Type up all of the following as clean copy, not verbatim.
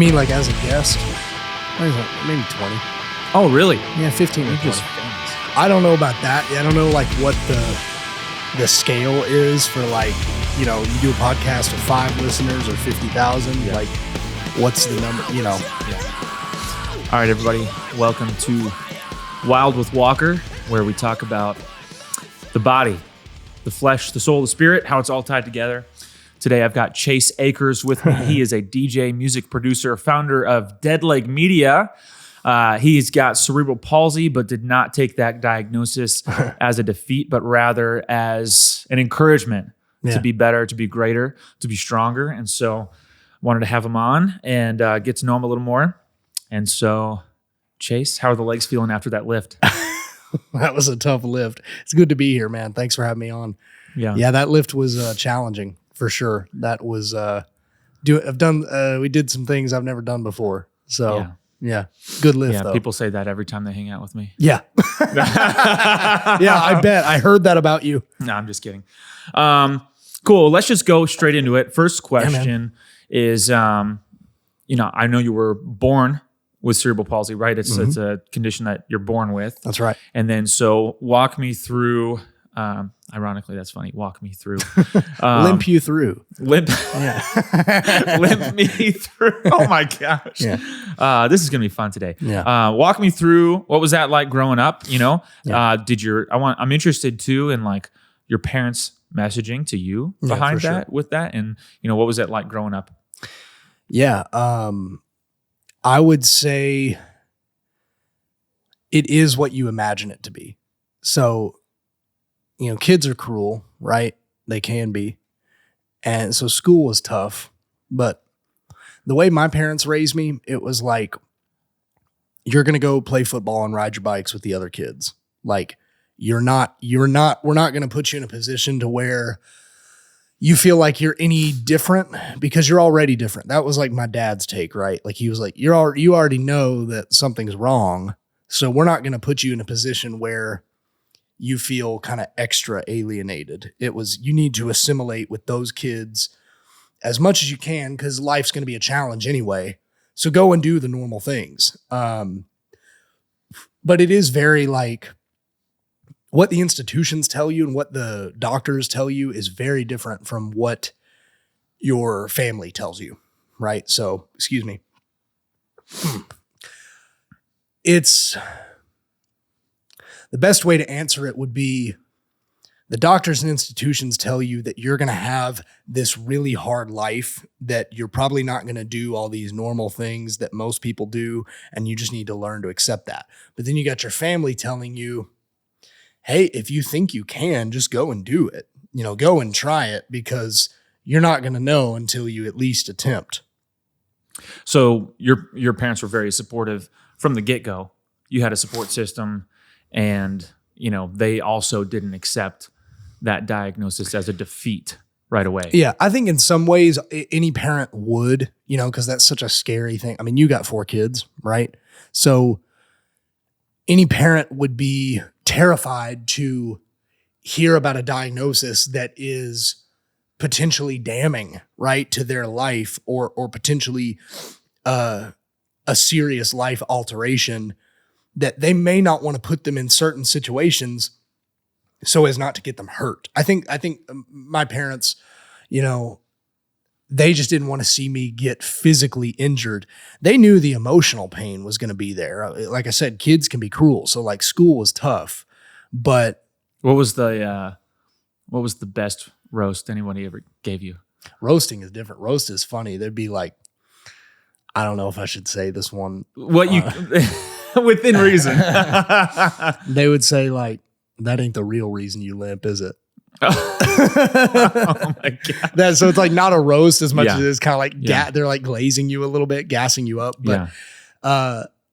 I mean, like as a guest, maybe 20. Oh, really? Yeah, 15 or 20. Just famous. I don't know about that. I don't know like what the scale is for like, you know, you do a podcast with 5 listeners or 50,000. Yeah. Like, what's the number? You know. Yeah. All right, everybody. Welcome to Wild with Walker, where we talk about the body, the flesh, the soul, the spirit, how it's all tied together. Today, I've got Chase Akers with me. He is a DJ, music producer, founder of Deadlift Media. He's got cerebral palsy, but did not take that diagnosis as a defeat, but rather as an encouragement to be better, to be greater, to be stronger. And so wanted to have him on and get to know him a little more. And so, Chase, how are the legs feeling after that lift? That was a tough lift. It's good to be here, man. Thanks for having me on. Yeah, that lift was challenging for sure. That was we did some things I've never done before. So yeah, good lift. Yeah, though. People say that every time they hang out with me. Yeah. Yeah, I bet. I heard that about you. No, I'm just kidding. Cool. Let's just go straight into it. First question is, I know you were born with cerebral palsy, right? It's a condition that you're born with. That's right. And then, so walk me through, ironically, that's funny. Walk me through. Limp you through. Limp me through. Oh my gosh. Yeah. This is going to be fun today. Yeah. Walk me through, what was that like growing up? You know, I'm interested too in like your parents' messaging to you behind that, with that. And, you know, what was it like growing up? Yeah. I would say it is what you imagine it to be. So, you know, kids are cruel, right? They can be. And so school was tough, but the way my parents raised me, it was like, you're going to go play football and ride your bikes with the other kids. Like we're not going to put you in a position to where you feel like you're any different because you're already different. That was like my dad's take, right? Like he was like, you already know that something's wrong. So we're not going to put you in a position where you feel kind of extra alienated. It was, you need to assimilate with those kids as much as you can because life's going to be a challenge anyway. So go and do the normal things. But it is very like what the institutions tell you and what the doctors tell you is very different from what your family tells you, right? So, excuse me. It's the best way to answer it would be the doctors and institutions tell you that you're going to have this really hard life, that you're probably not going to do all these normal things that most people do, and you just need to learn to accept that. But then you got your family telling you, hey, if you think you can, just go and do it. You know, go and try it because you're not going to know until you at least attempt. So your parents were very supportive from the get-go. You had a support system. And, you know, they also didn't accept that diagnosis as a defeat right away. Yeah, I think in some ways any parent would, you know, because that's such a scary thing. I mean, you got 4 kids, right? So any parent would be terrified to hear about a diagnosis that is potentially damning, right, to their life or potentially a serious life alteration that they may not want to put them in certain situations so as not to get them hurt. I think my parents, you know, they just didn't want to see me get physically injured. They knew the emotional pain was going to be there. Like I said, kids can be cruel. So like school was tough, but what was the best roast anybody ever gave you? Roasting is different. Roast is funny. They'd be like, I don't know if I should say this one. What you within reason. They would say like, that ain't the real reason you limp, is it? Oh my God. So it's like not a roast as much as it's kind of like they're like glazing you a little bit, gassing you up. But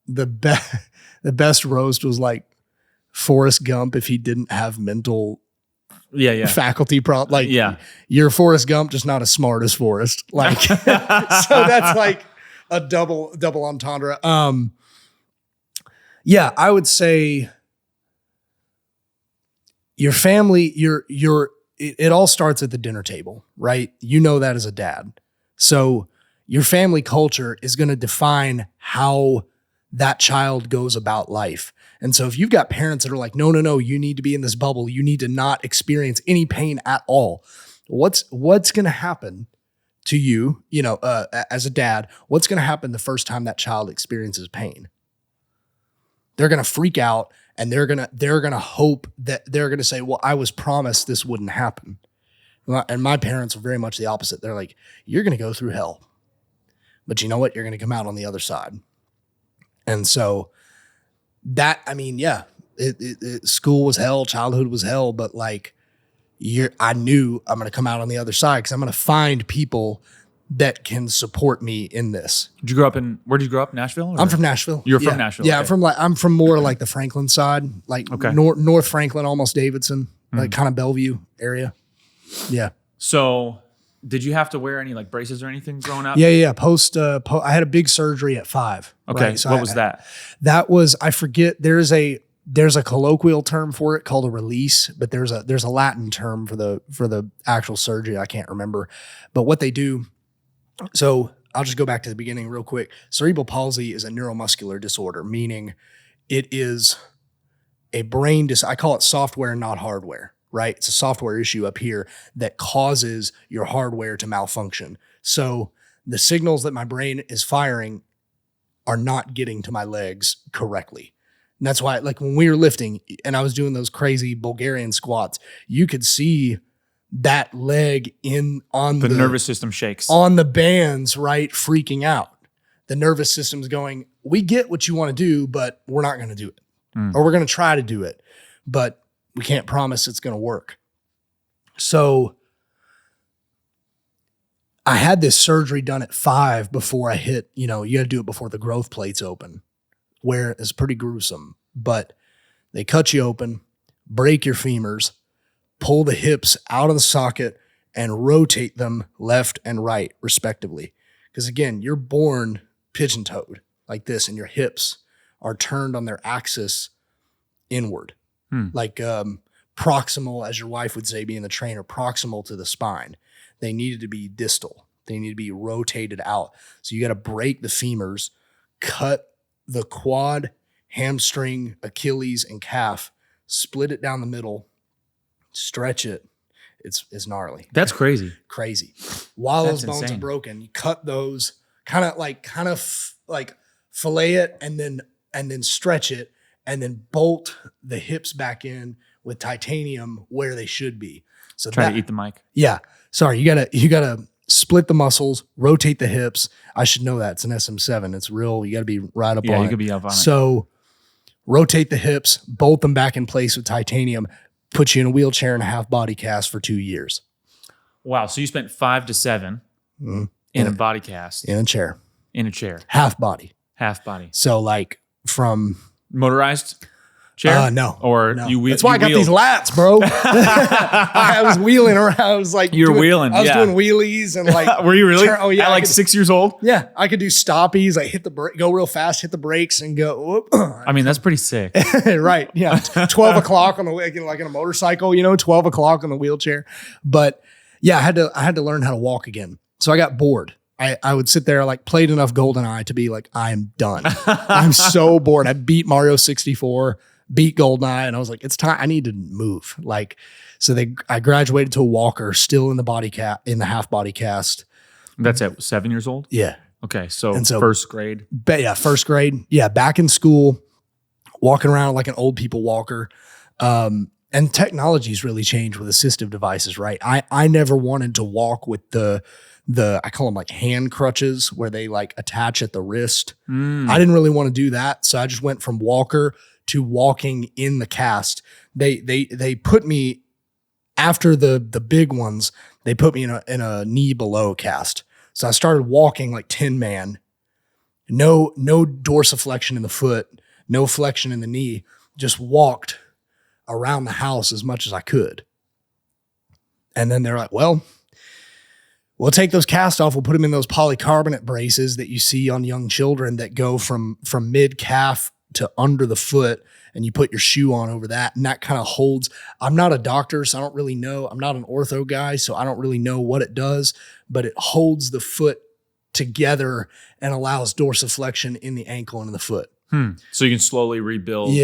the best roast was like Forrest Gump if he didn't have mental faculty problem. Like you're Forrest Gump, just not as smart as Forrest. Like so that's like a double entendre. Yeah, I would say your family, it all starts at the dinner table, right? You know that as a dad. So Your family culture is going to define how that child goes about life. And so if you've got parents that are like, no, you need to be in this bubble. You need to not experience any pain at all. What's going to happen to you, as a dad? What's going to happen the first time that child experiences pain? They're going to freak out, and they're going to hope that they're going to say, well, I was promised this wouldn't happen. And my parents were very much the opposite. They're like, you're going to go through hell, but you know what? You're going to come out on the other side. And so that, school was hell, childhood was hell, but like I knew I'm going to come out on the other side because I'm going to find people that can support me in this. Where did you grow up? Nashville? Or? I'm from Nashville. You're from Nashville? Yeah, okay. I'm from more like the Franklin side, like North Franklin, almost Davidson, like kind of Bellevue area. Yeah. So did you have to wear any like braces or anything growing up? Yeah. I had a big surgery at 5. Okay. Right? So what was that? That was, I forget, there's a colloquial term for it called a release, but there's a Latin term for the actual surgery. I can't remember, but what they do. So I'll just go back to the beginning real quick. Cerebral palsy is a neuromuscular disorder, meaning it is a brain I call it software, not hardware, right? It's a software issue up here that causes your hardware to malfunction. So the signals that my brain is firing are not getting to my legs correctly. And that's why, like when we were lifting and I was doing those crazy Bulgarian squats, you could see that leg on the nervous system shakes on the bands, right? Freaking out. The nervous system's going, we get what you want to do, but we're not going to do it. Or we're going to try to do it, but we can't promise it's going to work. So I had this surgery done at 5 before I hit, you got to do it before the growth plates open, where it's pretty gruesome, but they cut you open, break your femurs, pull the hips out of the socket and rotate them left and right respectively. Because again, you're born pigeon-toed like this and your hips are turned on their axis inward, like proximal, as your wife would say, being the trainer, proximal to the spine. They needed to be distal. They need to be rotated out. So you got to break the femurs, cut the quad, hamstring, Achilles, and calf, split it down the middle, stretch it. It's gnarly. That's crazy. Crazy. While That's those bones insane. are broken, you cut those, kind of fillet it and then stretch it and then bolt the hips back in with titanium where they should be. So Try to eat the mic. Yeah. Sorry, you gotta split the muscles, rotate the hips. I should know that. It's an SM7. It's real. You gotta be right up on it. Yeah, you could be up on it. So rotate the hips, bolt them back in place with titanium, put you in a wheelchair and a half body cast for 2 years. Wow. So you spent 5 to 7 in a body cast. In a chair. In a chair. Half body. Half body. So like from motorized chair? No. Or no. you wheel? That's why I got these lats, bro. I was wheeling around. I was like, wheeling. I was doing wheelies and like. Were you really? Oh yeah. At like 6 years old? Yeah, I could do stoppies. Like hit the brake, go real fast, hit the brakes, and go. Whoop. I mean, that's pretty sick. Right? Yeah. 12 o'clock on the way, like in a motorcycle. 12 o'clock on the wheelchair. But yeah, I had to learn how to walk again. So I got bored. I would sit there, like played enough GoldenEye to be like, I am done. I'm so bored. I beat Mario 64, beat GoldenEye, and I was like, it's time. I need to move. Like, so I graduated to a walker, still in the half body cast. That's at 7 years old? Yeah. Okay. So first grade. First grade. Yeah. Back in school, walking around like an old people walker. And technology's really changed with assistive devices, right? I never wanted to walk with the I call them like hand crutches where they like attach at the wrist. I didn't really want to do that. So I just went from walker to walking in the cast. They put me after the big ones, they put me in a knee below cast. So I started walking like 10 man, no dorsiflexion in the foot, no flexion in the knee, just walked around the house as much as I could. And then they're like, well, we'll take those casts off. We'll put them in those polycarbonate braces that you see on young children that go from mid calf to under the foot, and you put your shoe on over that. And that kind of holds. I'm not a doctor, so I don't really know. I'm not an ortho guy, so I don't really know what it does, but it holds the foot together and allows dorsiflexion in the ankle and in the foot. So you can slowly rebuild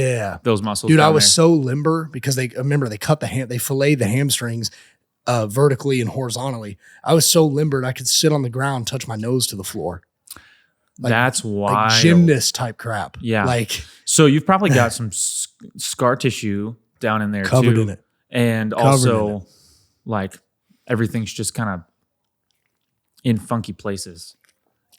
those muscles. Dude, I was there. so limber because they cut they filleted the hamstrings vertically and horizontally. I was so limbered I could sit on the ground, touch my nose to the floor. That's why like gymnast type crap. Yeah. Like, so you've probably got some scar tissue down in there covered too. in it. And also like everything's just kind of in funky places.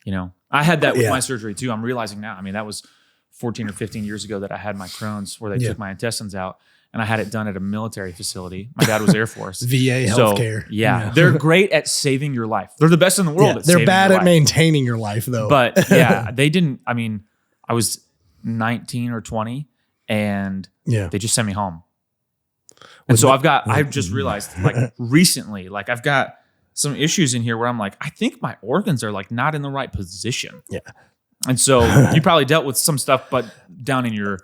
You know, I had that with my surgery too. I'm realizing now, I mean, that was 14 or 15 years ago that I had my Crohn's where they took my intestines out, and I had it done at a military facility. My dad was Air Force. VA healthcare. So, they're great at saving your life. They're the best in the world at saving your life. They're bad at maintaining your life though. But they didn't, I mean, I was 19 or 20 and they just sent me home. And so I've just realized like recently, like I've got some issues in here where I'm like, I think my organs are like not in the right position. Yeah. And so you probably dealt with some stuff, but down in your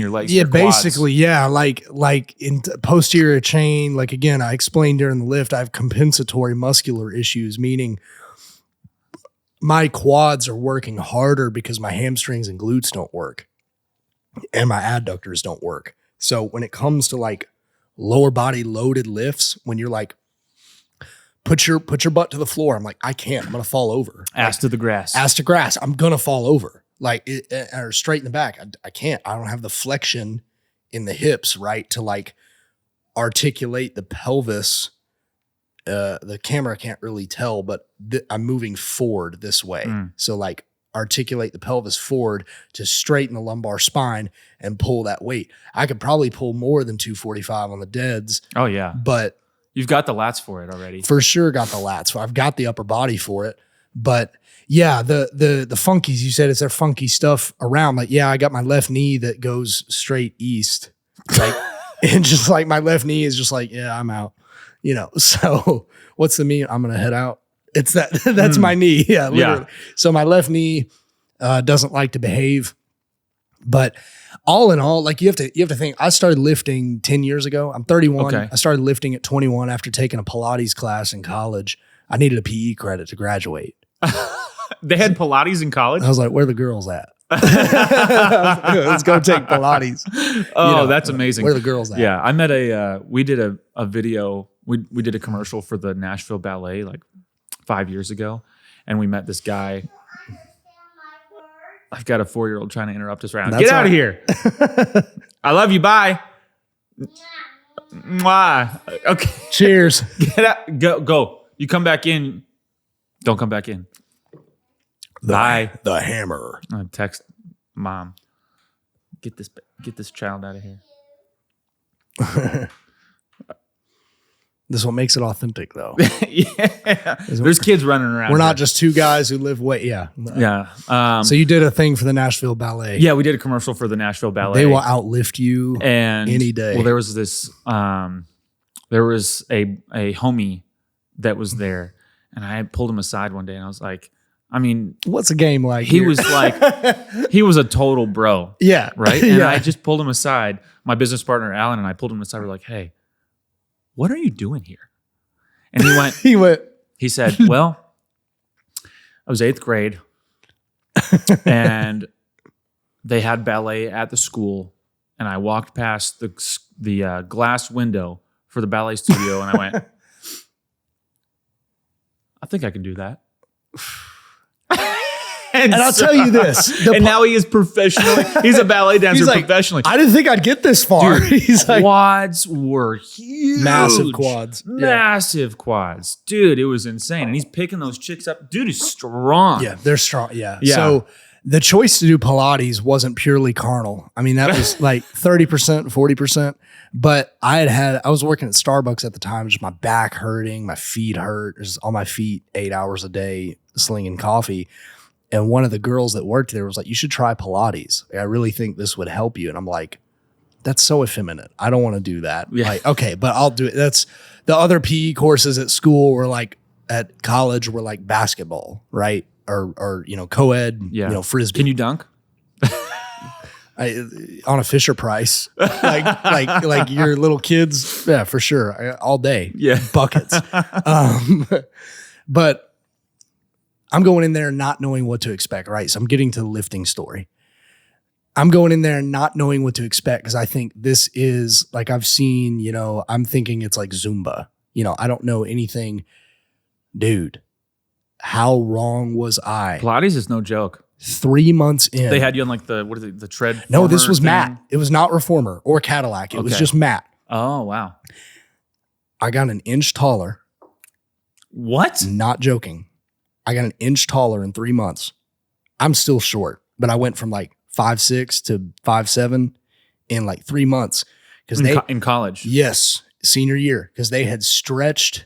legs. Yeah, your quads. basically, yeah. Like in posterior chain, like again, I explained during the lift, I have compensatory muscular issues, meaning my quads are working harder because my hamstrings and glutes don't work and my adductors don't work. So when it comes to like lower body loaded lifts, when you're like, put your butt to the floor, I'm like, I can't, I'm going to fall over. Ass to the grass. Ass to grass. I'm going to fall over. Like, or straight in the back. I can't. I don't have the flexion in the hips, right, to like articulate the pelvis. The camera can't really tell, but I'm moving forward this way. So like articulate the pelvis forward to straighten the lumbar spine and pull that weight. I could probably pull more than 245 on the deads. Oh yeah. But you've got the lats for it already. For sure got the lats. I've got the upper body for it. But yeah, the funkies, you said it's their funky stuff around. Like, yeah, I got my left knee that goes straight east. Like, and just like my left knee is just like, yeah, I'm out. You know, so what's the mean? I'm going to head out. It's that's my knee. Yeah, literally. Yeah. So my left knee doesn't like to behave. But all in all, like you have to think, I started lifting 10 years ago. I'm 31. Okay. I started lifting at 21 after taking a Pilates class in college. I needed a PE credit to graduate. They had Pilates in college? I was like, where are the girls at? Let's go take Pilates. Oh, that's amazing. Where are the girls at? Yeah, I met we did a video, we did a commercial for the Nashville Ballet like 5 years ago. And we met this guy. I've got a 4-year-old trying to interrupt us right now. Get out of here. I love you. Bye. Mwah. Okay. Cheers. Get out. Go. You come back in. Don't come back in. Bye. The hammer. Text mom. Get this child out of here. This is what makes it authentic, though. Yeah. There's kids running around. We're not just two guys who live way. Yeah. Yeah. So you did a thing for the Nashville Ballet. Yeah, we did a commercial for the Nashville Ballet. They will outlift you any day. Well, there was this, there was a homie that was there, and I pulled him aside one day, and I was like, I mean, what's a game like? He was like, he was a total bro. Yeah. Right. And I just pulled him aside. My business partner, Alan, and I pulled him aside. We're like, hey, what are you doing here? And he went, he said, well, I was 8th grade and they had ballet at the school. And I walked past the glass window for the ballet studio. And I went, I think I can do that. And I'll tell you this. And now he is professionally. He's a ballet dancer professionally. I didn't think I'd get this far. Dude, he's like, quads were huge. Massive quads. Massive quads. Dude, it was insane. And he's picking those chicks up. Dude is strong. Yeah, they're strong. Yeah. So the choice to do Pilates wasn't purely carnal. I mean, that was like 30%, 40%. But I was working at Starbucks at the time, just my back hurting, my feet hurt, just on my feet 8 hours a day slinging coffee. And one of the girls that worked there was like, you should try Pilates. I really think this would help you. And I'm like, that's so effeminate. I don't want to do that. Yeah. Like, okay, but I'll do it. That's the other PE courses at school were like, at college were like basketball, right? Or co-ed, Frisbee. Can you dunk? On a Fisher Price, like your little kids. Yeah, for sure. All day. Yeah. Buckets. But I'm going in there not knowing what to expect, right? So I'm getting to the lifting story. I'm going in there not knowing what to expect because I think this is like I've seen, I'm thinking it's like Zumba. I don't know anything. Dude, how wrong was I? Pilates is no joke. 3 months in. They had you on like the tread? No, this was mat. It was not Reformer or Cadillac. It was just mat. Oh, wow. I got an inch taller. What? Not joking. I got an inch taller in 3 months. I'm still short, but I went from like 5'6" to 5'7" in like 3 months. In college? Yes, senior year, because they had stretched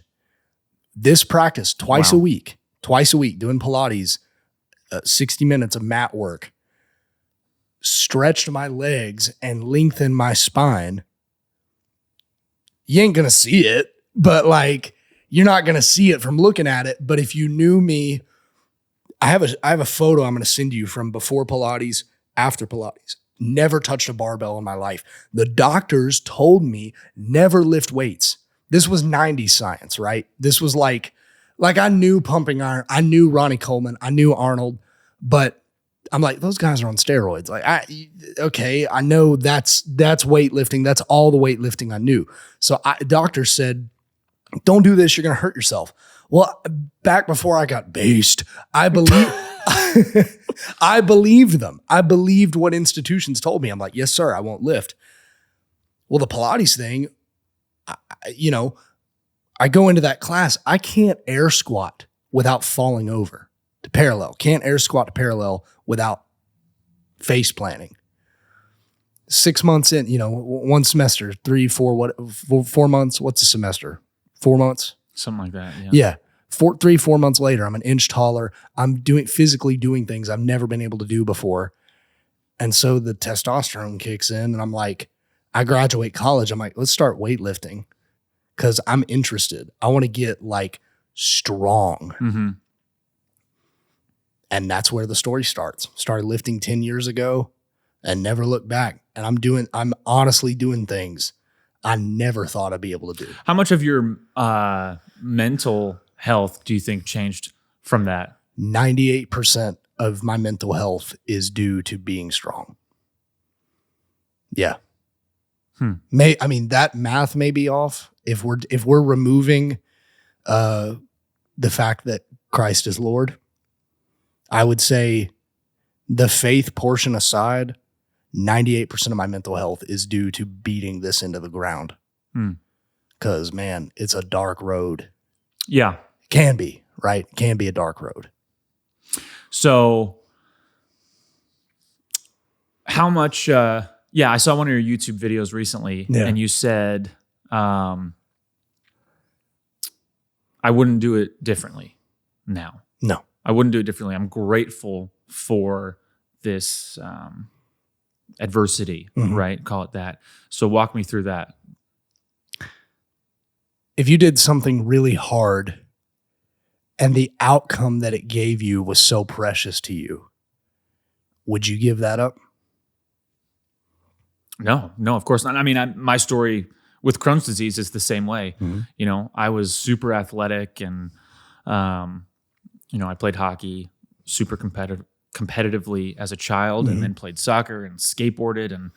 this practice twice a week doing Pilates, 60 minutes of mat work, stretched my legs and lengthened my spine. You ain't going to see it, but like, you're not going to see it from looking at it. But if you knew me, I have a photo I'm going to send you from before Pilates, after Pilates. Never touched a barbell in my life. The doctors told me never lift weights. This was 90s science, right? This was like I knew pumping iron. I knew Ronnie Coleman. I knew Arnold, but I'm like, those guys are on steroids. Like, I know that's weightlifting. That's all the weightlifting I knew. So doctor said, don't do this. You're going to hurt yourself. Well, back before I got based, I believed them. I believed what institutions told me. I'm like, yes, sir, I won't lift. Well, the Pilates thing, I go into that class. I can't air squat without falling over to parallel. Can't air squat to parallel without face planting. 6 months in, 1 semester, 3, 4, 4 months. What's a semester? 4 months? Something like that. Yeah. 4 months later, I'm an inch taller. I'm physically doing things I've never been able to do before. And so the testosterone kicks in and I'm like, I graduate college. I'm like, let's start weightlifting because I'm interested. I want to get like strong. Mm-hmm. And that's where the story starts. Started lifting 10 years ago and never looked back. And I'm honestly doing things I never thought I'd be able to do. How much of your mental health do you think changed from that? 98% of my mental health is due to being strong. Yeah. That math may be off. If we're removing the fact that Christ is Lord, I would say the faith portion aside, 98% of my mental health is due to beating this into the ground. Because, man, it's a dark road. Yeah. Can be, right? Can be a dark road. So how much, I saw one of your YouTube videos recently and you said, I wouldn't do it differently now. No. I wouldn't do it differently. I'm grateful for this adversity, right? Call it that. So walk me through that. If you did something really hard and the outcome that it gave you was so precious to you, would you give that up? No, of course not. I mean, my story with Crohn's disease is the same way. I was super athletic and, I played hockey super competitively as a child and then played soccer and skateboarded and,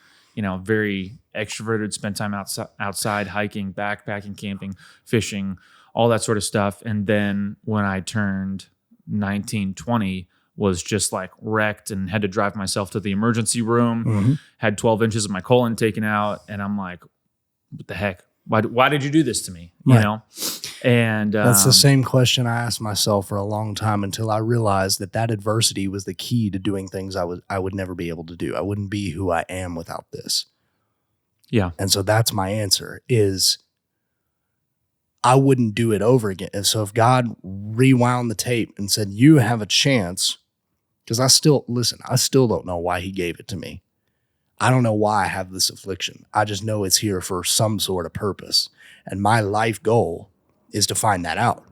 very extroverted, spent time outside hiking, backpacking, camping, fishing, all that sort of stuff. And then when I turned 19, 20, was just like wrecked and had to drive myself to the emergency room, had 12 inches of my colon taken out. And I'm like, what the heck? Why did you do this to me? Right. You know? And that's the same question I asked myself for a long time until I realized that adversity was the key to doing things I would never be able to do. I wouldn't be who I am without this. Yeah. And so that's my answer is I wouldn't do it over again. And so if God rewound the tape and said, you have a chance, because I still don't know why he gave it to me. I don't know why I have this affliction. I just know it's here for some sort of purpose. And my life goal is to find that out.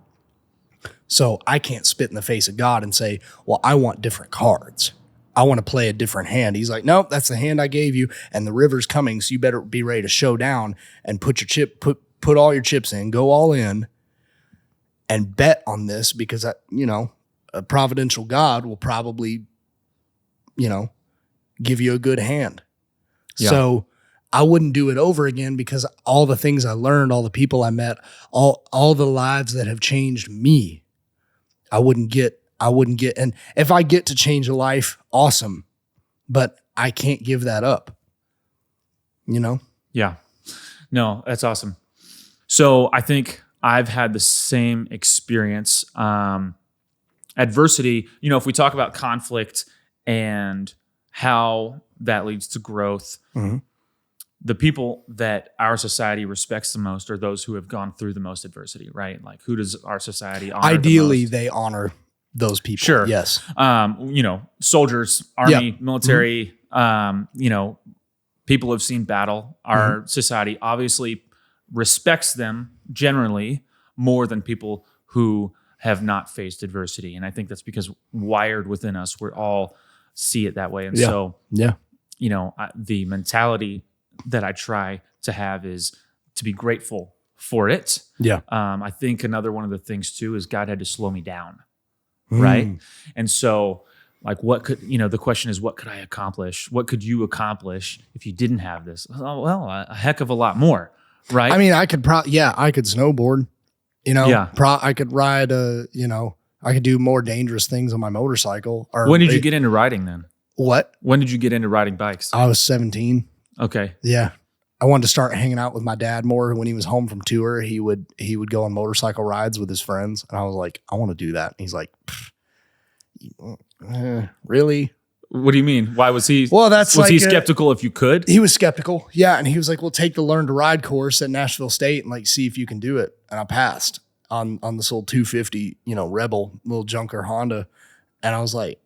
So I can't spit in the face of God and say, well, I want different cards. I want to play a different hand. He's like, nope, that's the hand I gave you. And the river's coming. So you better be ready to show down and put all your chips in, go all in and bet on this because a providential God will probably, give you a good hand. Yeah. So I wouldn't do it over again because all the things I learned, all the people I met, all the lives that have changed me, I wouldn't get. And if I get to change a life, awesome, but I can't give that up. Yeah. No, that's awesome. So I think I've had the same experience. Adversity, if we talk about conflict and how that leads to growth, the people that our society respects the most are those who have gone through the most adversity, right? Like, who does our society honor Ideally, the most? they honor those people. Sure. Yes. Soldiers, army, military, people who've seen battle. Our society obviously respects them generally more than people who have not faced adversity. And I think that's because wired within us, we're all see it that way. And so, the mentality that I try to have is to be grateful for it. Yeah. I think another one of the things too is God had to slow me down. Right. And so like the question is, what could I accomplish? What could you accomplish if you didn't have this? Oh, well, a heck of a lot more. Right. I mean, I could I could snowboard, I could ride, I could do more dangerous things on my motorcycle. When did you get into riding then? What? When did you get into riding bikes? I was 17. Okay. Yeah. I wanted to start hanging out with my dad more. When he was home from tour, he would go on motorcycle rides with his friends. And I was like, I want to do that. And he's like, really? What do you mean? Why was he? Well, was he skeptical if you could? He was skeptical. Yeah. And he was like, well, take the learn to ride course at Nashville State and see if you can do it. And I passed on this old 250, Rebel, little junker Honda. And I was like,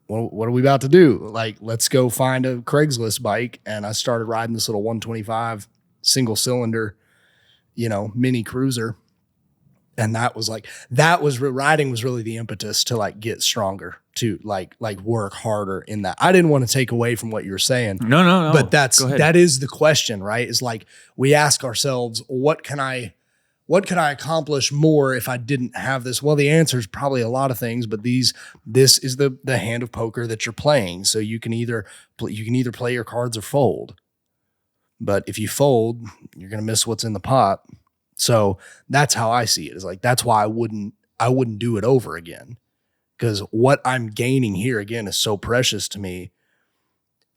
well, what are we about to do? Let's go find a Craigslist bike. And I started riding this little 125 single cylinder, mini cruiser. And riding was really the impetus to get stronger, to work harder in that. I didn't want to take away from what you're saying. No. But that is the question, right? Is we ask ourselves, what can I accomplish more if I didn't have this? Well, the answer is probably a lot of things, but this is the hand of poker that you're playing. So you can either play your cards or fold. But if you fold, you're going to miss what's in the pot. So that's how I see it. Is that's why I wouldn't do it over again, because what I'm gaining here again is so precious to me,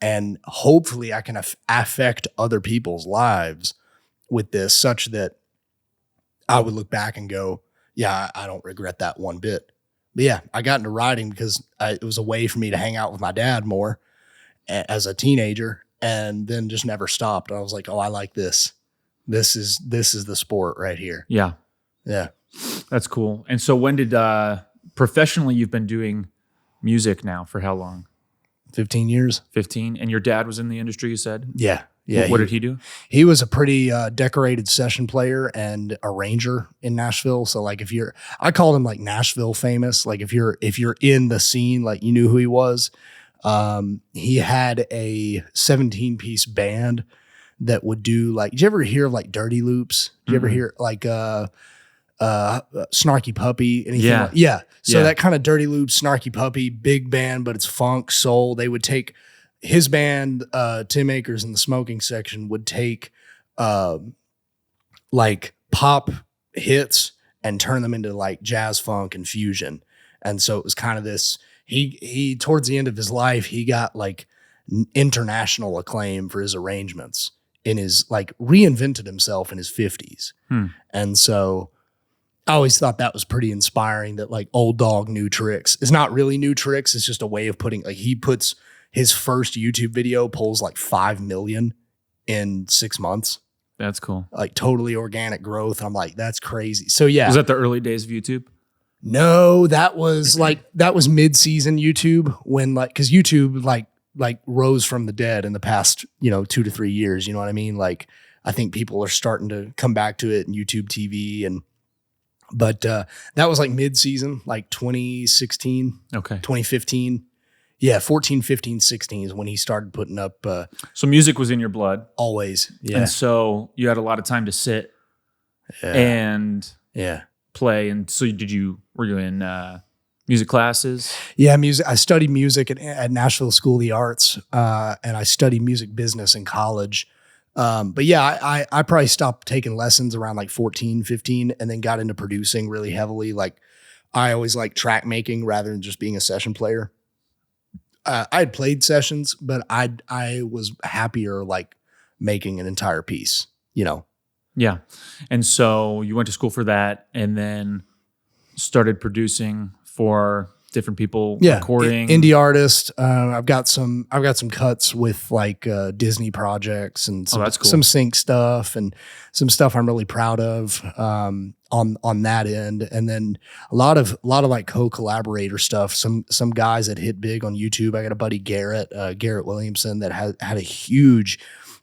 and hopefully I can affect other people's lives with this, such that I would look back and go, yeah, I don't regret that one bit. But yeah, I got into riding because it was a way for me to hang out with my dad more as a teenager, and then just never stopped. I was like, oh, I like this. This is the sport right here. Yeah. Yeah. That's cool. And so when did professionally you've been doing music now for how long? 15 years. 15. And your dad was in the industry, you said? Yeah. Yeah. What did he do? He was a pretty decorated session player and arranger in Nashville. So I called him Nashville famous. If you're in the scene, you knew who he was. He had a 17-piece band that would do did you ever hear of Dirty Loops? Did you ever hear Snarky Puppy? Anything? Yeah. So that kind of Dirty Loops, Snarky Puppy, big band, but it's funk, soul. They would take his band, Tim Akers in the smoking section would take pop hits and turn them into jazz funk and fusion. And so it was kind of this, he towards the end of his life, he got international acclaim for his arrangements in his reinvented himself in his 50s. And so I always thought that was pretty inspiring, that old dog new tricks. It's not really new tricks. It's just a way of putting, he puts his first YouTube video pulls 5 million in 6 months. That's cool. Totally organic growth. I'm like, that's crazy. So yeah. Was that the early days of YouTube? No, that was mid-season YouTube when cause YouTube rose from the dead in the past, 2 to 3 years. You know what I mean? I think people are starting to come back to it in YouTube TV but that was mid-season, 2016, okay, 2015. Yeah, 14, 15, 16 is when he started putting up. So music was in your blood. Always, yeah. And so you had a lot of time to sit and play. And so were you in Music classes? Yeah, music. I studied music at Nashville School of the Arts, and I studied music business in college. But yeah, I probably stopped taking lessons around like 14, 15, and then got into producing really heavily. Like I always liked track making rather than just being a session player. I had played sessions, but I was happier like making an entire piece, you know? Yeah. And so you went to school for that and then started producing for different people, recording. Indie artist. I've got some cuts with like Disney projects and that's cool. Some sync stuff and some stuff I'm really proud of on that end. And then a lot of like co-collaborator stuff. Some guys that hit big on YouTube. I got a buddy Garrett Williamson that had a huge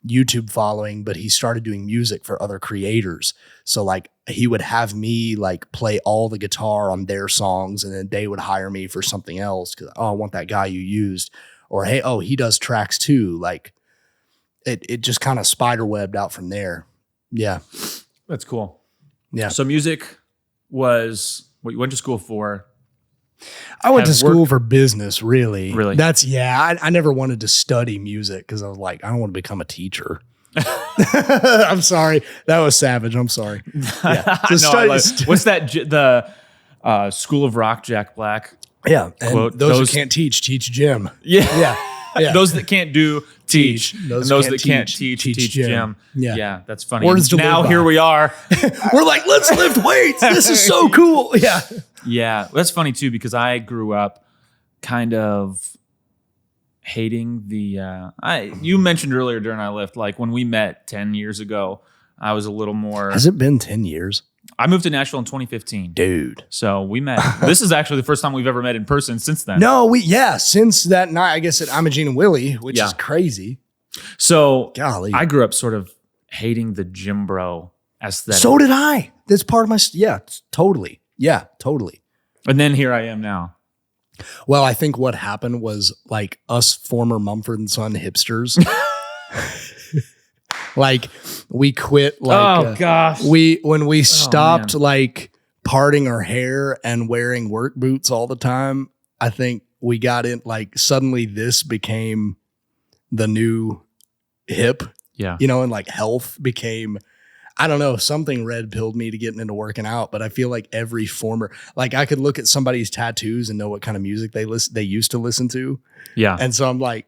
YouTube following, but he started doing music for other creators. So like he would have me like play all the guitar on their songs, and then they would hire me for something else because I want that guy you used, or hey, he does tracks too. Like it just kind of spider webbed out from there. Yeah, that's cool. Yeah. So music was what you went to school for. I went to school for business, really. Really? I never wanted to study music because I was like, I don't want to become a teacher. I'm sorry. That was savage. I'm sorry. Yeah. What's that? The School of Rock, Jack Black. Yeah. And quote, those who can't teach Jim. Yeah. Yeah. Those that can't do, teach. Those that can't teach Jim. Yeah. That's funny. Words to now live by. Here we are. We're like, let's lift weights. This is so cool. Yeah. Yeah. That's funny too, because I grew up kind of hating you mentioned earlier during our lift, like when we met 10 years ago, I was a little more. Has it been 10 years? I moved to Nashville in 2015. Dude. So we met. This is actually the first time we've ever met in person since then. No, since that night, I guess at Imogene and Willie, which is crazy. So golly. I grew up sort of hating the gym bro aesthetic. So did I. That's part of my, totally. Yeah, totally. And then here I am now. Well, I think what happened was like us former Mumford and Son hipsters. Like we quit. Like, gosh. When we stopped like parting our hair and wearing work boots all the time, I think we got in like suddenly this became the new hip. Yeah. You know, and like health became, I don't know, something red pilled me to getting into working out, but I feel like every former, like I could look at somebody's tattoos and know what kind of music they used to listen to. Yeah. And so I'm like,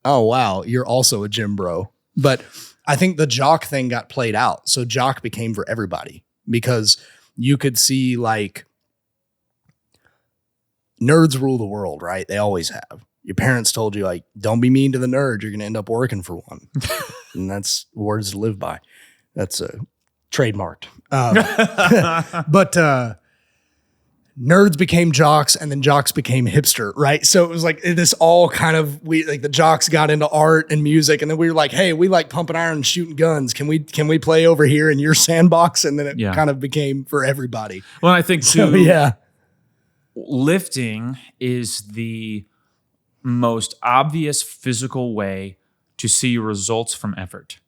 oh wow, you're also a gym bro. But I think the jock thing got played out. So jock became for everybody because you could see like nerds rule the world, right? They always have. Your parents told you like, don't be mean to the nerd. You're going to end up working for one. And that's words to live by. That's trademarked. But nerds became jocks and then jocks became hipster, right? So it was like this all kind of, the jocks got into art and music, and then we were like, hey, we like pumping iron and shooting guns. Can we play over here in your sandbox? And then it kind of became for everybody. Well, I think too, so, lifting is the most obvious physical way to see results from effort.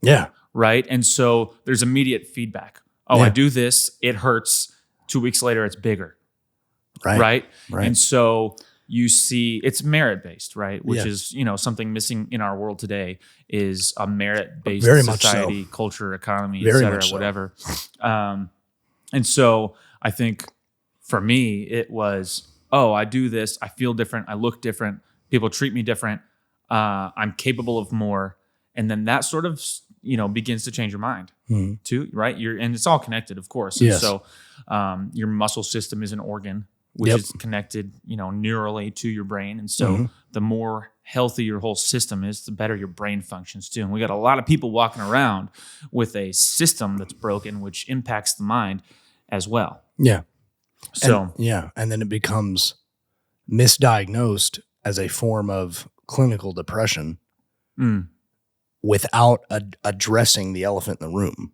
Yeah. Right. And so there's immediate feedback. Oh, I do this. It hurts. 2 weeks later, it's bigger. Right. And so you see it's merit-based, right? Which is, something missing in our world today is a merit-based society, culture, economy, et cetera, whatever. And so I think for me, it was, I do this. I feel different. I look different. People treat me different. I'm capable of more. And then that sort of, begins to change your mind too, right? And it's all connected, of course. Yes. And so your muscle system is an organ, which is connected, neurally to your brain. And so the more healthy your whole system is, the better your brain functions too. And we got a lot of people walking around with a system that's broken, which impacts the mind as well. Yeah. So, and then it becomes misdiagnosed as a form of clinical depression without addressing the elephant in the room,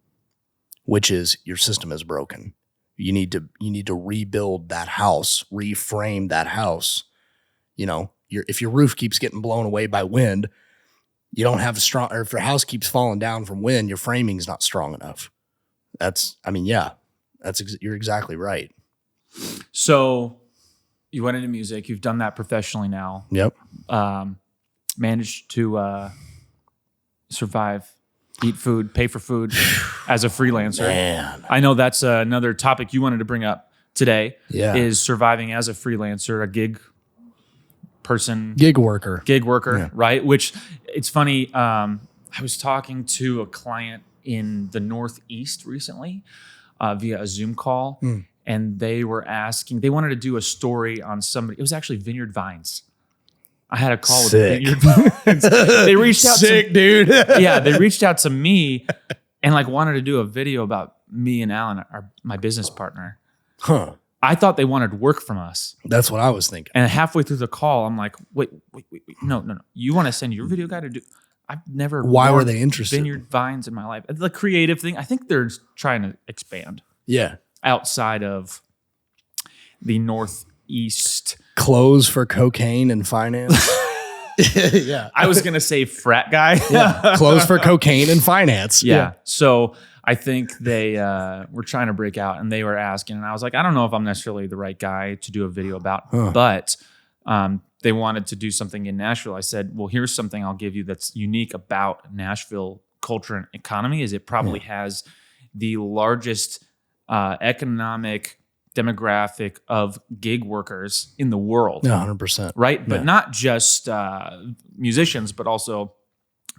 which is your system is broken. You need to rebuild that house, reframe that house. If your roof keeps getting blown away by wind, you don't have or if your house keeps falling down from wind, your framing's not strong enough. You're exactly right. So you went into music. You've done that professionally now. Yep. Managed to survive, eat food, pay for food as a freelancer. Man. I know that's another topic you wanted to bring up today. Yeah. Is surviving as a freelancer, a gig person, Gig worker. yeah. Right? Which it's funny. I was talking to a client in the Northeast recently via a Zoom call, and they were asking. They wanted to do a story on somebody. It was actually Vineyard Vines. I had a call with Vineyard Vines. They reached out. Dude. Yeah, they reached out to me and like wanted to do a video about me and Alan, my business partner. Huh. I thought they wanted work from us. That's what I was thinking. And halfway through the call, I'm like, wait. No. You want to send your video guy to do? I've never. Why were they interested? Vineyard Vines in my life. The creative thing. I think they're trying to expand. Yeah. Outside of the Northeast. Clothes for cocaine and finance. Yeah. I was going to say frat guy. Yeah. Clothes for cocaine and finance. Yeah. So I think they were trying to break out, and they were asking, and I was like, I don't know if I'm necessarily the right guy to do a video about, but they wanted to do something in Nashville. I said, well, here's something I'll give you that's unique about Nashville culture and economy is it probably has the largest economic demographic of gig workers in the world. 100%. Right? But not just musicians, but also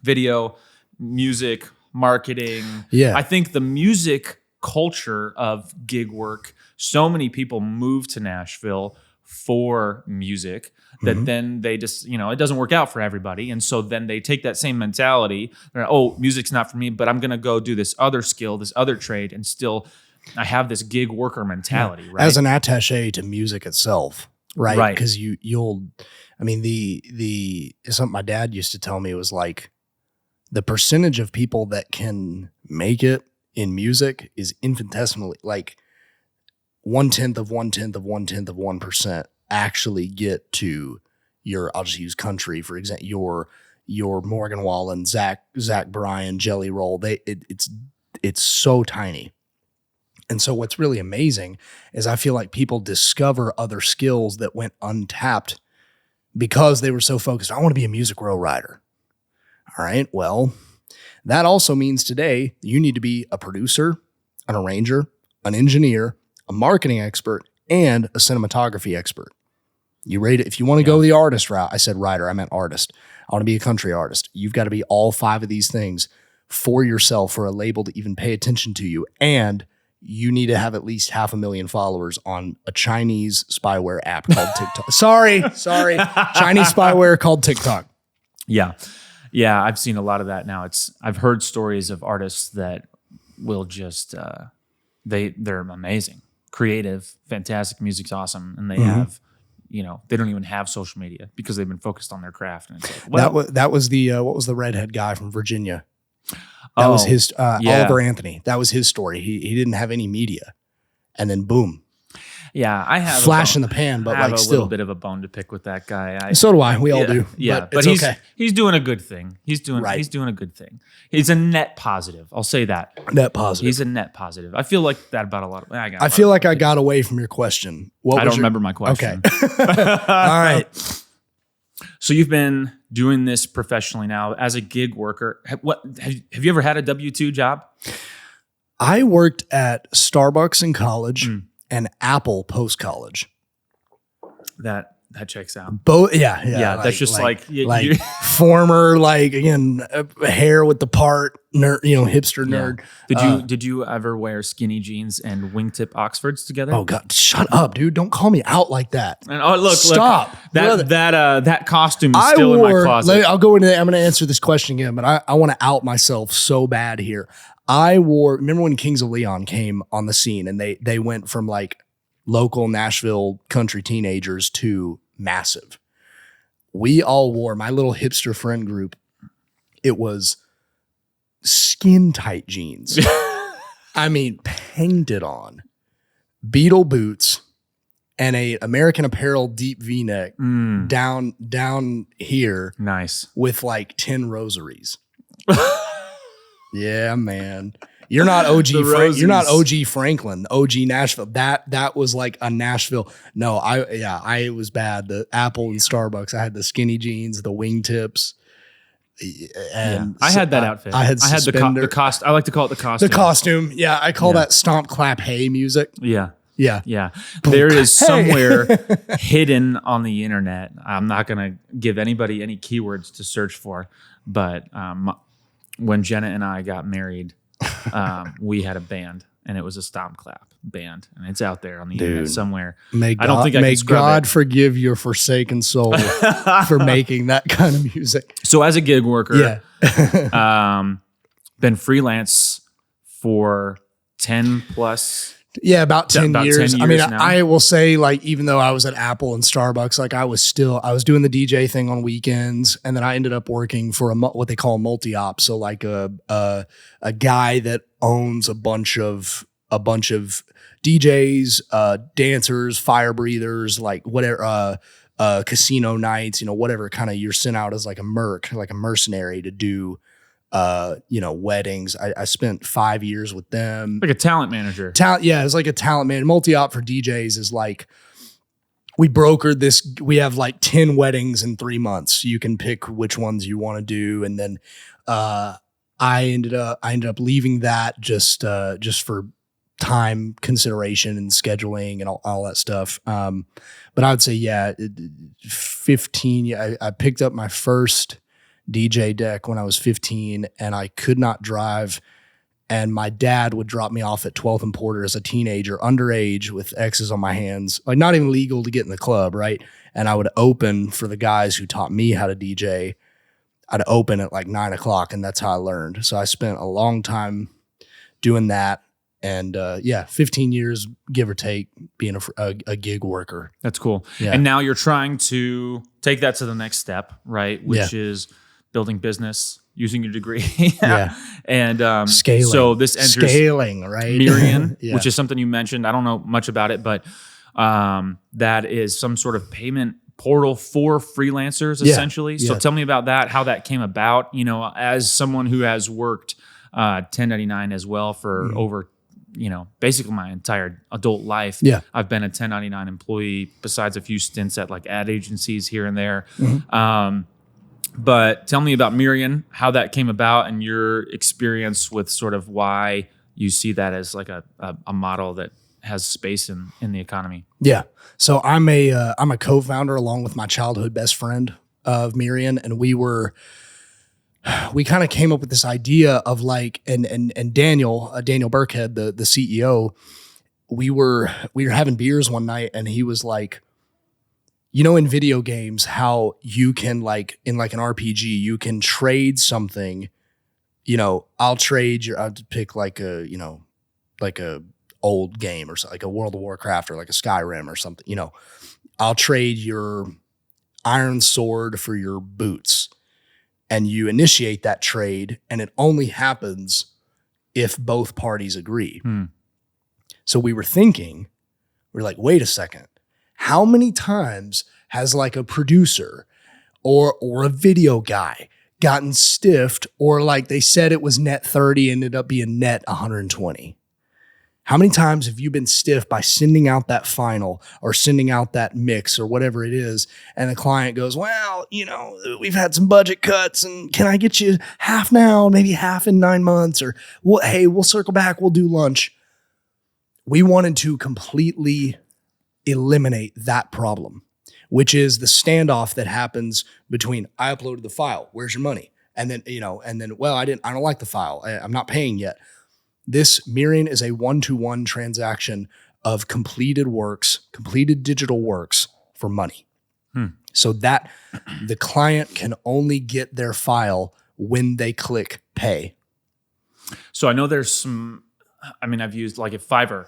video, music, marketing. Yeah. I think the music culture of gig work, so many people move to Nashville for music that then they just, it doesn't work out for everybody. And so then they take that same mentality. They're, oh, music's not for me, but I'm going to go do this other skill, this other trade, and still I have this gig worker mentality, right? As an attaché to music itself, right? Right. Because you'll, the something my dad used to tell me was like, the percentage of people that can make it in music is infinitesimally like 1/10 of 1/10 of 1/10 of 1% actually get to your, I'll just use country, for example, your Morgan Wallen, Zach Bryan, Jelly Roll. It's so tiny. And so what's really amazing is I feel like people discover other skills that went untapped because they were so focused. I want to be a music row rider. All right. Well, that also means today you need to be a producer, an arranger, an engineer, a marketing expert, and a cinematography expert. You rate it. If you want to go the artist route, I said writer, I meant artist. I want to be a country artist. You've got to be all 5 of these things for yourself, for a label to even pay attention to you. And you need to have at least 500,000 followers on a Chinese spyware app called TikTok. Sorry. Chinese spyware called TikTok. Yeah. Yeah. I've seen a lot of that now. I've heard stories of artists that will just, they're amazing, creative, fantastic, music's awesome. And they have, they don't even have social media because they've been focused on their craft. And it's like, well, that was the, what was the redhead guy from Virginia? That was his, Oliver Anthony. That was his story. He didn't have any media. And then boom. Yeah, I have flash in the pan, but I have like a still little bit of a bone to pick with that guy. So do I. We all do. Yeah, but he's okay. He's doing a good thing. He's doing a good thing. He's a net positive. I'll say that. Net positive. He's a net positive. I feel like that about a lot of. I feel like I got away from your question. I don't remember my question. Okay. All right. So you've been doing this professionally now as a gig worker. Have you ever had a W-2 job? I worked at Starbucks in college and Apple post college. That checks out. Both, yeah. That's just like former, again, hair with the part, nerd, hipster nerd. Did you ever wear skinny jeans and wingtip Oxfords together? Oh God, shut up, dude! Don't call me out like that. And look, stop. That costume is still in my closet. I'm going to answer this question again, but I want to out myself so bad here. Remember when Kings of Leon came on the scene and they went from local Nashville country teenagers to massive. We all wore, my little hipster friend group, it was skin tight jeans. I mean, painted on, Beetle boots, and a American Apparel deep V-neck down here. Nice. With 10 rosaries. Yeah, man. You're not OG. The Rosies. You're not OG Franklin. OG Nashville. That was like a Nashville. No, it was bad. The Apple and Starbucks. I had the skinny jeans, the wingtips. And I had that outfit. I had the cost. I like to call it the costume. The costume. Yeah, I call that stomp, clap, hey music. Yeah. Yeah. Yeah. There is somewhere hidden on the internet. I'm not going to give anybody any keywords to search for, but when Jenna and I got married, we had a band, and it was a stomp clap band, and it's out there on the internet somewhere. May God forgive your forsaken soul for making that kind of music. So as a gig worker, been freelance for 10 plus. Yeah, about 10 years. I mean, now. I will say, like, even though I was at Apple and Starbucks, like I was doing the DJ thing on weekends, and then I ended up working for what they call a multi-op. So like a guy that owns a bunch of DJs, dancers, fire breathers, like whatever, casino nights, whatever kind of you're sent out as like a mercenary to do weddings. I spent 5 years with them. Like a talent manager. Yeah, it's like a talent man. Multi-op for DJs is like, we brokered this. We have like 10 weddings in 3 months. You can pick which ones you want to do. And then I ended up leaving that just for time consideration and scheduling and all that stuff. But I would say, 15. I picked up my first DJ deck when I was 15, and I could not drive, and my dad would drop me off at 12th and Porter as a teenager, underage, with X's on my hands, like not even legal to get in the club, right? And I would open for the guys who taught me how to DJ. I'd open at like 9 o'clock, and that's how I learned. So I spent a long time doing that, and 15 years, give or take, being a gig worker. That's cool. Yeah. And now you're trying to take that to the next step, right? Which is building business using your degree. And scaling. So this enters scaling, right? Mirian, which is something you mentioned. I don't know much about it, but that is some sort of payment portal for freelancers, essentially. So tell me about that, how that came about. As someone who has worked 1099 as well for over, basically my entire adult life. Yeah. I've been a 1099 employee besides a few stints at like ad agencies here and there. But tell me about Mirian, how that came about, and your experience with sort of why you see that as like a model that has space in the economy. Yeah. So I'm a co-founder along with my childhood best friend of Mirian, and we kind of came up with this idea of like, and Daniel Burkhead, the CEO, we were having beers one night, and he was like, in video games, how you can, like, in like an RPG, you can trade something, I'll pick like a old game or something, like a World of Warcraft or like a Skyrim or something, I'll trade your iron sword for your boots, and you initiate that trade, and it only happens if both parties agree. So we were like, wait a second. How many times has like a producer or a video guy gotten stiffed, or like they said it was net 30, ended up being net 120? How many times have you been stiffed by sending out that final or sending out that mix or whatever it is, and the client goes, well, we've had some budget cuts, and can I get you half now, maybe half in 9 months, or hey, we'll circle back, we'll do lunch. We wanted to completely eliminate that problem, which is the standoff that happens between, I uploaded the file, where's your money? And then, well, I don't like the file, I'm not paying yet. This Mirian is a one-to-one transaction of completed digital works for money. So that the client can only get their file when they click pay. So I know there's some, I've used like if Fiverr,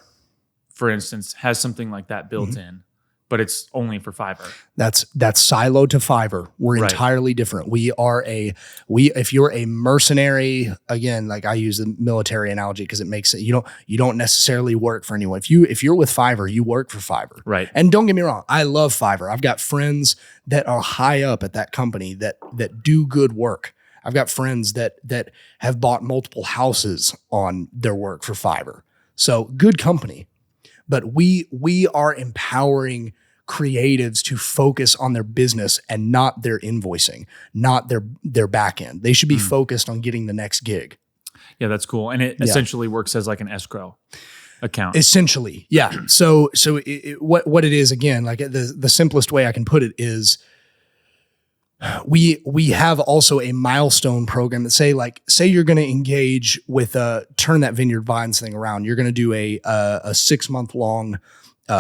for instance, has something like that built in, but it's only for Fiverr. That's siloed to Fiverr. We're entirely different. If you're a mercenary, again, like I use the military analogy because it makes it, you don't necessarily work for anyone. If you're with Fiverr, you work for Fiverr. Right. And don't get me wrong, I love Fiverr. I've got friends that are high up at that company that do good work. I've got friends that have bought multiple houses on their work for Fiverr. So good company. But we are empowering creatives to focus on their business and not their invoicing, not their back end. They should be focused on getting the next gig. Yeah, that's cool. And it essentially works as like an escrow account. Essentially, yeah. So what it is, again, like the simplest way I can put it is we have also a milestone program that say you're going to engage with turn that Vineyard Vines thing around. You're going to do a 6-month long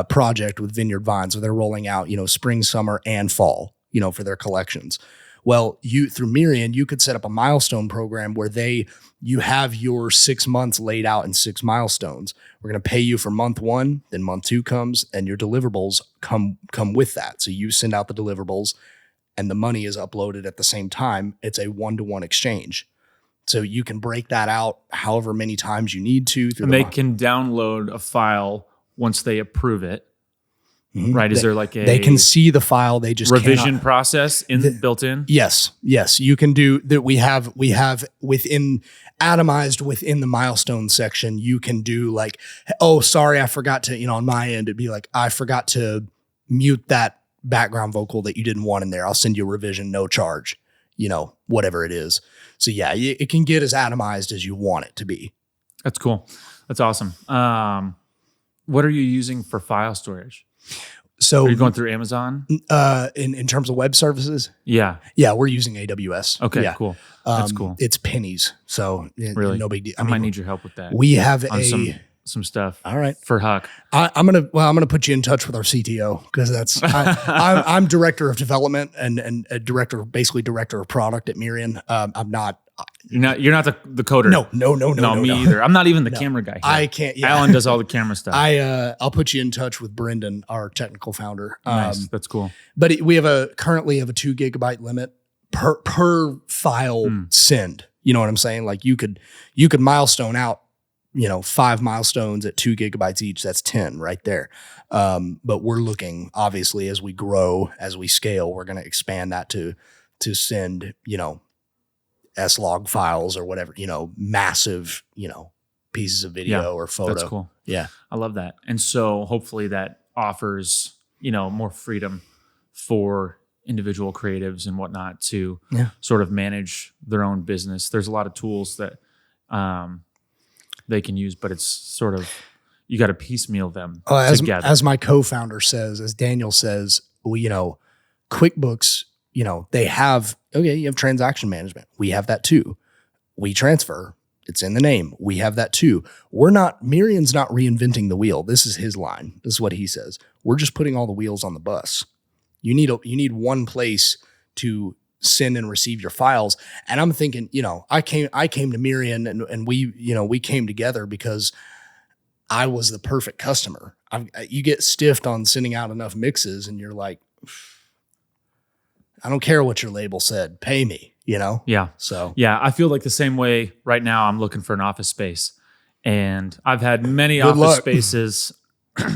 project with Vineyard Vines where they're rolling out, spring, summer, and fall, for their collections. Well, through Mirian, you could set up a milestone program where you have your 6 months laid out in 6 milestones. We're going to pay you for month 1, then month 2 comes, and your deliverables come with that. So you send out the deliverables, and the money is uploaded at the same time. It's a 1-to-1 exchange. So you can break that out however many times you need to. And they can download a file once they approve it. Mm-hmm. Right? Is there like they can see the file? They just revision process built in? Yes. You can do that. We have atomized within the milestone section. You can do like, oh, sorry, I forgot to, on my end, it'd be like, I forgot to mute that background vocal that you didn't want in there. I'll send you a revision, no charge, whatever it is. So yeah, it can get as atomized as you want it to be. That's cool. That's awesome. What are you using for file storage? So are you going through Amazon? In terms of web services? Yeah. Yeah, we're using AWS. Okay, yeah. Cool. That's cool. It's pennies. So really, no big deal. I might need your help with that. We have some stuff. All right. For Huck. I'm gonna put you in touch with our CTO because I'm director of development and a director of product at Mirian. I'm not. You're not the coder. No, me either. I'm not even the camera guy here. I can't. Yeah. Alan does all the camera stuff. I'll put you in touch with Brendan, our technical founder. Nice. That's cool. But we currently have a 2 gigabyte limit per file send. You know what I'm saying? Like you could milestone out, 5 milestones at 2 gigabytes each. That's 10 right there. But we're looking, obviously, as we grow, as we scale, we're going to expand that to send, S-log files or whatever, massive, pieces of video or photo. That's cool. Yeah. I love that. And so hopefully that offers, more freedom for individual creatives and whatnot to sort of manage their own business. There's a lot of tools that they can use, but it's sort of, you got to piecemeal them together. As my co-founder says, as Daniel says, QuickBooks, you have transaction management. We have that too. We transfer. It's in the name. We have that too. Mirian's not reinventing the wheel. This is his line. This is what he says. We're just putting all the wheels on the bus. You need one place to send and receive your files. And I'm thinking, I came to Mirian and we came together because I was the perfect customer. You get stiffed on sending out enough mixes and you're like, I don't care what your label said, pay me, Yeah. So yeah, I feel like the same way right now. I'm looking for an office space, and I've had many office spaces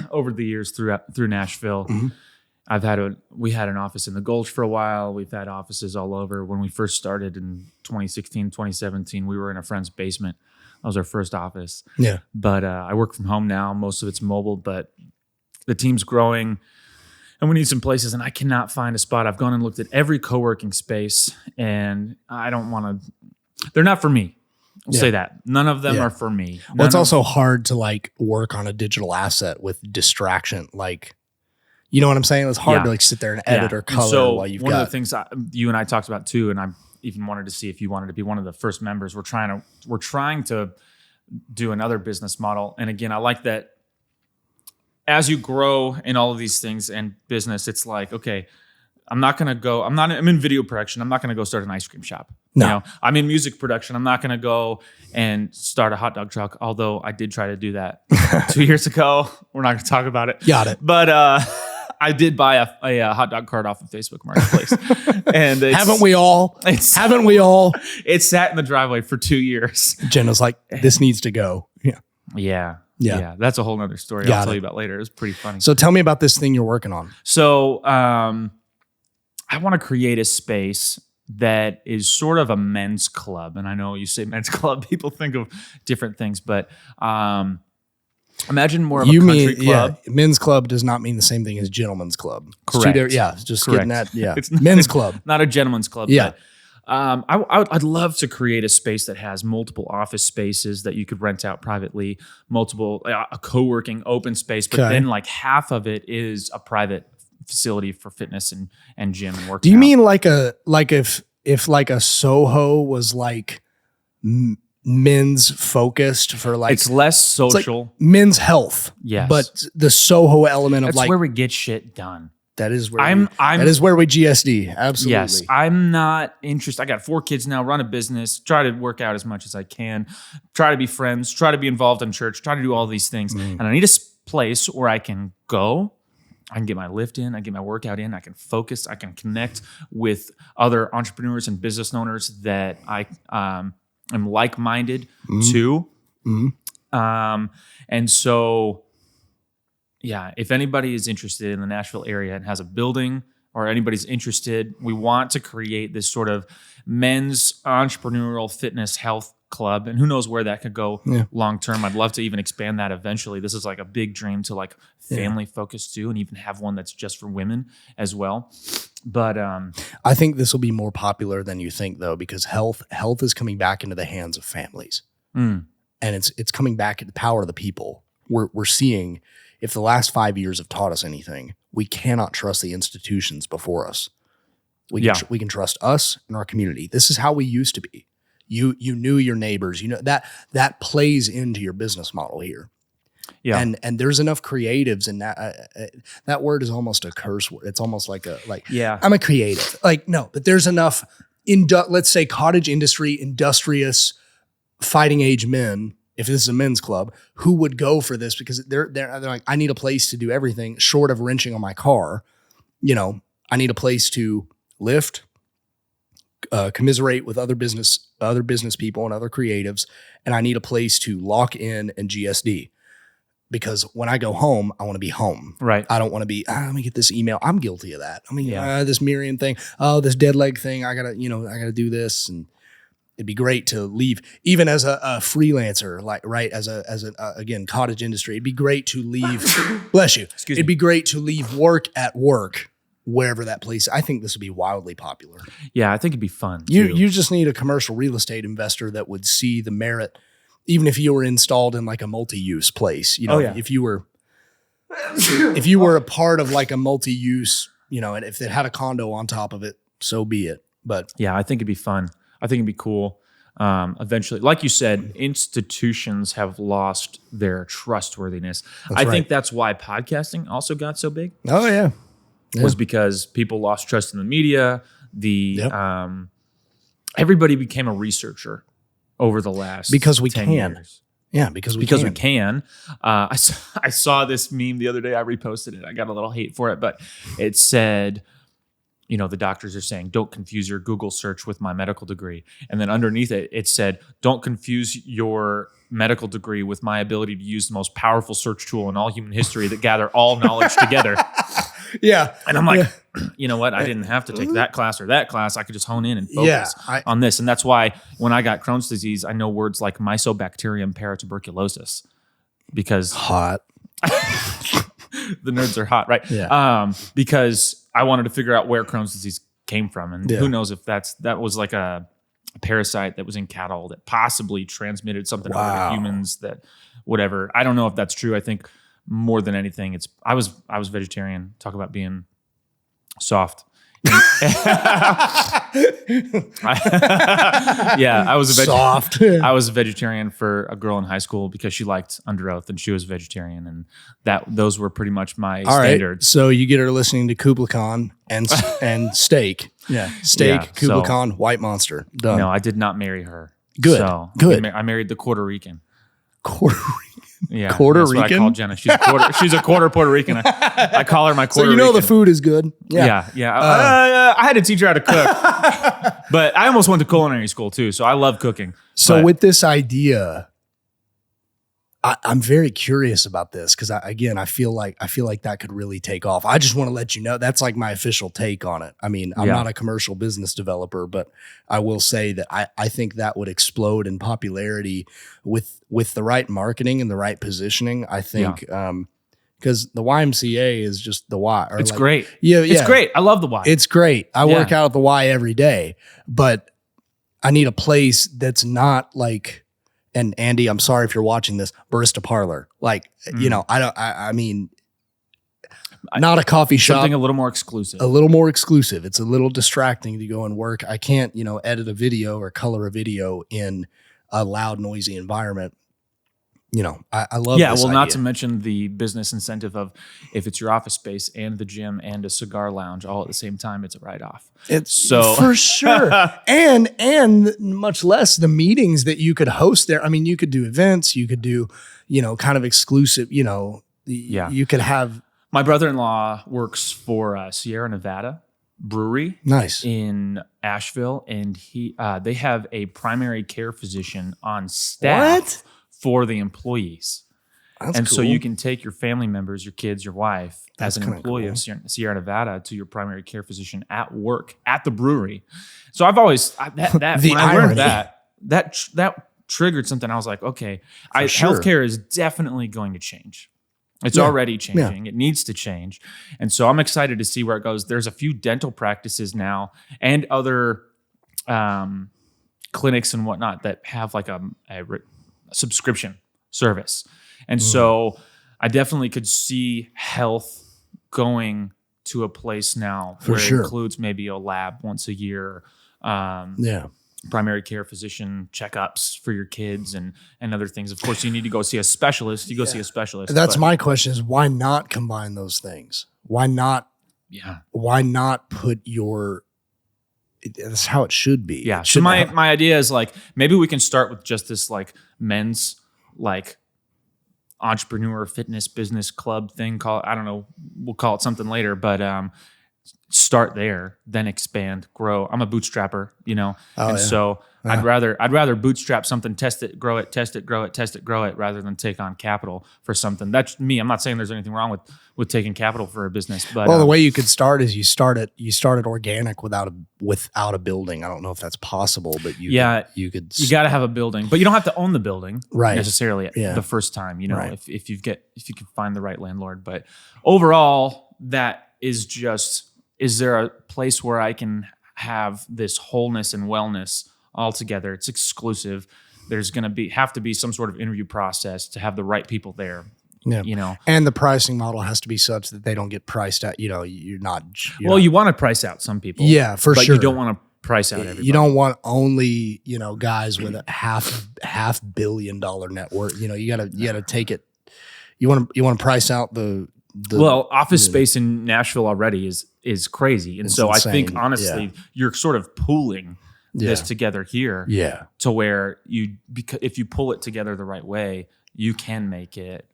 over the years through Nashville. Mm-hmm. We had an office in the Gulch for a while. We've had offices all over. When we first started in 2016, 2017, we were in a friend's basement. That was our first office. Yeah. But I work from home now. Most of it's mobile, but the team's growing. And we need some places, and I cannot find a spot. I've gone and looked at every co-working space, and I don't want to. They're not for me. I'll say that. None of them are for me. Well, it's also hard to work on a digital asset with distraction. You know what I'm saying? It's hard to sit there and edit or color while you've got. One of the things you and I talked about too, and I even wanted to see if you wanted to be one of the first members. We're trying to do another business model, and again, I like that. As you grow in all of these things and business, it's like, okay, I'm in video production. I'm not going to go start an ice cream shop. No. I'm in music production. I'm not going to go and start a hot dog truck. Although I did try to do that 2 years ago. We're not going to talk about it. Got it. But I did buy a hot dog cart off of Facebook Marketplace. And haven't we all? It sat in the driveway for 2 years. Jen was like, this needs to go. Yeah, that's a whole nother story. I'll tell you about later. It was pretty funny. So tell me about this thing you're working on. So I want to create a space that is sort of a men's club. And I know you say men's club, people think of different things, but imagine more of a country club. Yeah, men's club does not mean the same thing as gentleman's club. Correct. Just Correct. getting that. Yeah, It's men's club. Not a gentleman's club. Yeah. But, I'd love to create a space that has multiple office spaces that you could rent out privately, a co-working open space, but then like half of it is a private facility for fitness and gym and workout. Do you mean if like a Soho was like men's focused for like it's less social, like men's health? Yes, but the Soho element of that's where we get shit done. That is where that is where we GSD. Absolutely. Yes, I'm not interested. I got 4 kids now, run a business, try to work out as much as I can, try to be friends, try to be involved in church, try to do all these things. And I need a place where I can go, I can get my lift in, I get my workout in, I can focus, I can connect with other entrepreneurs and business owners that I am like-minded to. And so, yeah, if anybody is interested in the Nashville area and has a building or anybody's interested, we want to create this sort of men's entrepreneurial fitness health club. And who knows where that could go long term. I'd love to even expand that eventually. This is like a big dream to like family focus too, and even have one that's just for women as well. But I think this will be more popular than you think though, because health is coming back into the hands of families. And it's coming back at the power of the people. We're seeing, if the last 5 years have taught us anything, we cannot trust the institutions before us. We can trust us and our community. This is how we used to be. You knew your neighbors. You know that plays into your business model here. Yeah, and there's enough creatives in that. That word is almost a curse word. It's almost like I'm a creative. Like no, but there's enough let's say cottage industry, industrious, fighting age men. If this is a men's club, who would go for this? Because they're like, I need a place to do everything short of wrenching on my car. You know, I need a place to lift, commiserate with other business people and other creatives, and I need a place to lock in and GSD. Because when I go home, I want to be home. Right. I don't want to be, let me get this email. I'm guilty of that. I mean, this Mirian thing. Oh, this dead leg thing. I gotta do this. And it'd be great to leave, even as a freelancer, again, cottage industry. It'd be great to leave, bless you. It'd be great to leave work at work, wherever that place. I think this would be wildly popular. Yeah, I think it'd be fun. You just need a commercial real estate investor that would see the merit, even if you were installed in like a multi-use place. You know, if you were a part of like a multi-use, you know, and if it had a condo on top of it, so be it. But yeah, I think it'd be fun. I think it'd be cool. Eventually, like you said, institutions have lost their trustworthiness. I think that's why podcasting also got so big. Oh yeah. Was because people lost trust in the media. Everybody became a researcher over the last 10 years. Yeah, because we can. I saw this meme the other day. I reposted it. I got a little hate for it, but it said, you know, the doctors are saying, don't confuse your Google search with my medical degree. And then underneath it, it said, don't confuse your medical degree with my ability to use the most powerful search tool in all human history that gather all knowledge together. Yeah. And I'm like, you know what? I didn't have to take that class or that class. I could just hone in and focus on this. And that's why when I got Crohn's disease, I know words like Mycobacterium paratuberculosis because hot. The nerds are hot, right? Yeah. Because I wanted to figure out where Crohn's disease came from. And who knows if that was like a parasite that was in cattle that possibly transmitted something over to humans, that whatever. I don't know if that's true. I think more than anything, I was vegetarian. Talk about being soft. I was soft. I was a vegetarian for a girl in high school because she liked Under Oath and she was vegetarian, and those were pretty much my standards. Right. So you get her listening to Kubla Khan and steak. Yeah, steak, Kubla Khan, White Monster. Done. No, I did not marry her. Good. So good. I married the Puerto Rican. Yeah, Puerto that's Rican. What I call Jenna. She's a quarter Puerto Rican. I call her my Puerto Rican. So you know the food is good. Yeah. I had to teach her how to cook, but I almost went to culinary school too. So I love cooking. So with this idea, I'm very curious about this because I feel like that could really take off. I just want to let you know that's like my official take on it. I mean, I'm not a commercial business developer, but I will say that I think that would explode in popularity with the right marketing and the right positioning. I think because the YMCA is just the Y. It's great. Yeah, it's great. I love the Y. It's great. I work out at the Y every day, but I need a place that's not like. And Andy, I'm sorry if you're watching this, barista parlor. Like, you know, I mean, not a coffee shop. Something a little more exclusive. A little more exclusive. It's a little distracting to go and work. I can't, edit a video or color a video in a loud, noisy environment. I love this idea. Not to mention the business incentive of if it's your office space and the gym and a cigar lounge all at the same time, it's a write-off. It's so for sure. and much less the meetings that you could host there. I mean, you could do events, you could do, kind of exclusive, you could have. My brother-in-law works for Sierra Nevada Brewery. Nice. In Asheville. And they have a primary care physician on staff. For the employees. That's cool. So you can take your family members, your kids, your wife, as an employee of Sierra Nevada to your primary care physician at work at the brewery. So I've always when I learned that triggered something. I was like, okay, healthcare is definitely going to change. It's already changing. It needs to change. And so I'm excited to see where it goes. There's a few dental practices now and other clinics and whatnot that have like a subscription service. And so I definitely could see health going to a place now where it includes maybe a lab once a year, primary care physician checkups for your kids and other things. Of course, you need to go see a specialist. You go see a specialist. That's my question is why not combine those things? Why not put your that's how it should be. Yeah. So my idea is like maybe we can start with just this like men's like entrepreneur fitness business club thing. I don't know. We'll call it something later, but start there, then expand, grow. I'm a bootstrapper, so I'd rather bootstrap something, test it, grow it, test it, grow it, test it, grow it, rather than take on capital for something. That's me. I'm not saying there's anything wrong with taking capital for a business, but the way you could start is you start it organic without a building. I don't know if that's possible, but you could. You got to have a building, but you don't have to own the building necessarily the first time. If you can find the right landlord, but overall, that is just. Is there a place where I can have this wholeness and wellness all together? It's exclusive. There's going to have to be some sort of interview process to have the right people there. Yeah. And the pricing model has to be such that they don't get priced out. You're not. You want to price out some people. Yeah, for sure. But you don't want to price out everybody. You don't want only, guys with a half billion dollar net worth. You gotta take it. You want to price out the office space in Nashville already is crazy. And so insane. I think honestly, you're sort of pooling this together here to where if you pull it together the right way, you can make it.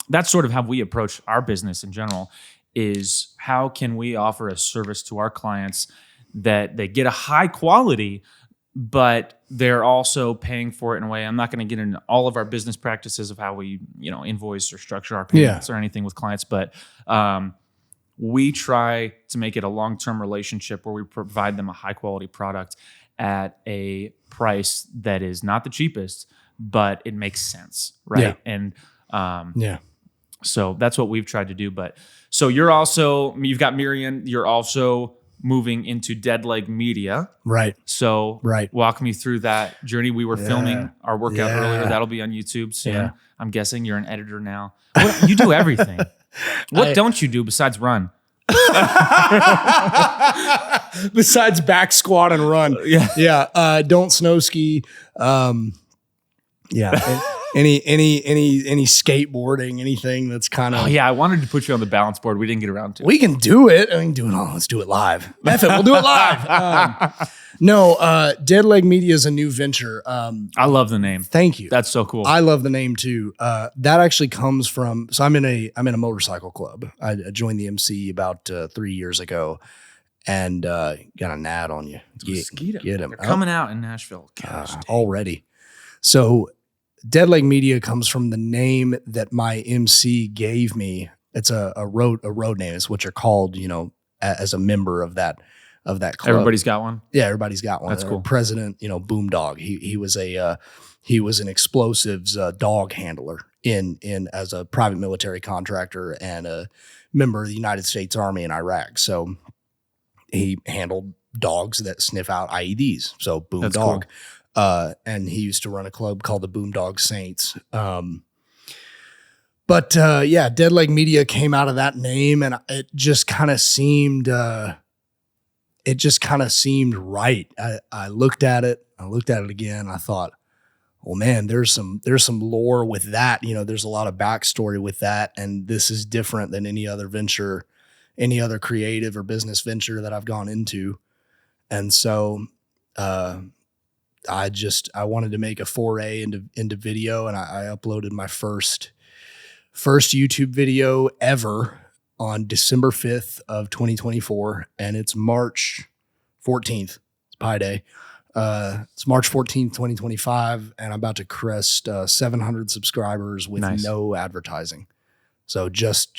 That's sort of how we approach our business in general is how can we offer a service to our clients that they get a high quality, but they're also paying for it in a way. I'm not going to get into all of our business practices of how we, invoice or structure our payments or anything with clients, but we try to make it a long-term relationship where we provide them a high-quality product at a price that is not the cheapest, but it makes sense, right? And so that's what we've tried to do. But so you've got Mirian. You're also moving into Deadlift Media. Right. So walk me through that journey. We were filming our workout earlier. That'll be on YouTube soon. Yeah. I'm guessing you're an editor now. You do everything. What don't you do besides run? Besides back squat and run. Don't snow ski. Any skateboarding, anything that's kind of. Oh yeah, I wanted to put you on the balance board. We didn't get around to it. We can do it. I can do it all. Let's do it live. F it. We'll do it live. Deadlift Media is a new venture. I love the name. Thank you. That's so cool. I love the name too. That actually comes from. So I'm in a motorcycle club. I joined the MC about 3 years ago, and got a gnat on you. Get him. They're coming out in Nashville. Already. So Dead Leg Media comes from the name that my MC gave me. It's a road name. It's what you're called, as a member of that club. Everybody's got one. Yeah, everybody's got one. That's cool. President, Boomdog. He was an explosives dog handler in as a private military contractor and a member of the United States Army in Iraq. So he handled dogs that sniff out IEDs. So Boomdog. Cool. And he used to run a club called the Boomdog Saints. Dead Leg Media came out of that name, and it just kind of seemed right. I looked at it again. I thought, well, man, there's some lore with that. There's a lot of backstory with that, and this is different than any other venture, any other creative or business venture that I've gone into. And so, I wanted to make a foray into video, and I uploaded my first YouTube video ever on December 5th of 2024, and it's March 14th. It's Pi Day. It's March 14th, 2025, and I'm about to crest 700 subscribers with no advertising. So just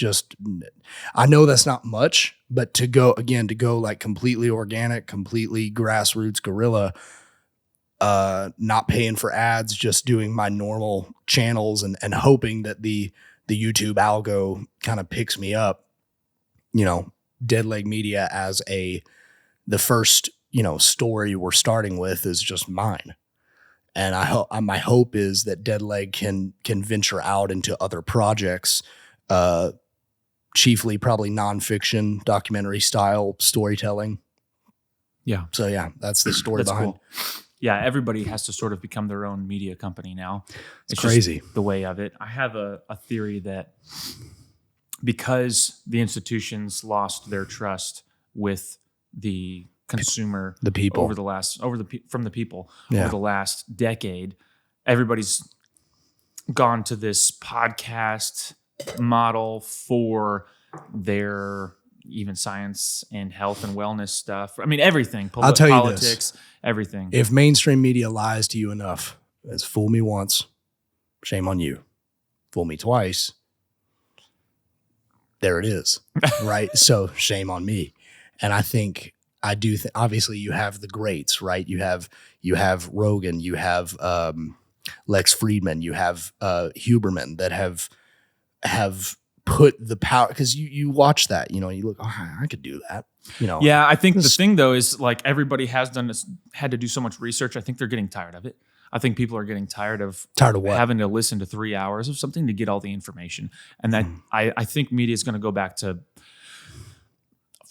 I know that's not much, but to go like completely organic, completely grassroots guerrilla, not paying for ads, just doing my normal channels and hoping that the YouTube algo kind of picks me up, Dead Leg Media as the first, story we're starting with is just mine. And my hope is that Dead Leg can venture out into other projects, chiefly probably nonfiction, documentary style storytelling. Yeah. So yeah, that's the story behind. Cool. Yeah, everybody has to sort of become their own media company now. It's crazy. Just the way of it. I have a theory that because the institutions lost their trust with the consumer, the people over the last decade, everybody's gone to this podcast model for their even science and health and wellness stuff. I mean, everything. I'll tell you politics, everything. If mainstream media lies to you enough, it's fool me once, shame on you. Fool me twice, there it is, right? So shame on me. And I think obviously you have the greats, right? You have Rogan, you have Lex Friedman, you have Huberman that have put the power, because you watch that, you look, I could do that, Yeah, I think the thing though is like everybody has had to do so much research. I think they're getting tired of it. I think people are getting tired of what? Having to listen to 3 hours of something to get all the information. And that I think media is going to go back to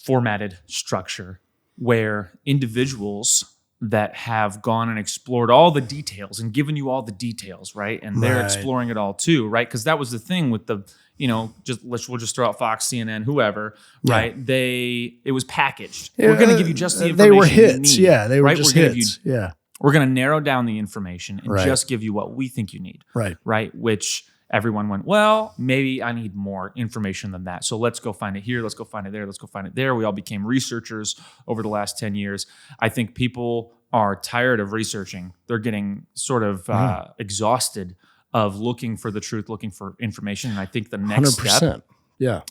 formatted structure where individuals that have gone and explored all the details and given you all the details, right? And they're exploring it all too, right? Because that was the thing with the, we'll just throw out Fox, CNN, whoever, right? It was packaged. We're going to give you just the information. They were hits. You need, yeah, they were just hits. We're going to narrow down the information and just give you what we think you need. Right. Which everyone went, well, maybe I need more information than that. So let's go find it here. Let's go find it there. Let's go find it there. We all became researchers over the last 10 years. I think people are tired of researching. They're getting sort of exhausted of looking for the truth, looking for information. And I think the next 100%. step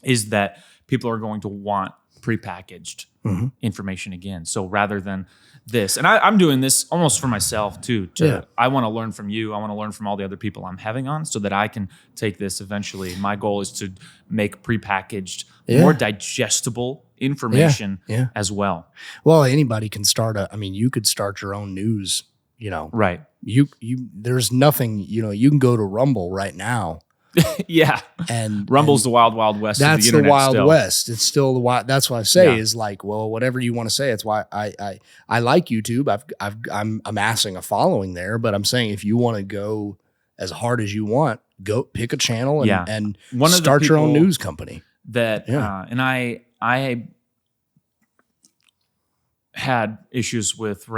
is that people are going to want prepackaged information again. So rather than this, and I'm doing this almost for myself too. I want to learn from you. I want to learn from all the other people I'm having on so that I can take this eventually. My goal is to make prepackaged, more digestible information as well. Well, anybody can start you could start your own news, Right. There's nothing, you can go to Rumble right now. And Rumble's the wild, wild west. That's of the the Wild still. West. It's still the wild. That's what I say is like, well, whatever you want to say. It's why I like YouTube. I'm amassing a following there, but I'm saying if you want to go as hard as you want, go pick a channel and start your own news company. And I had issues with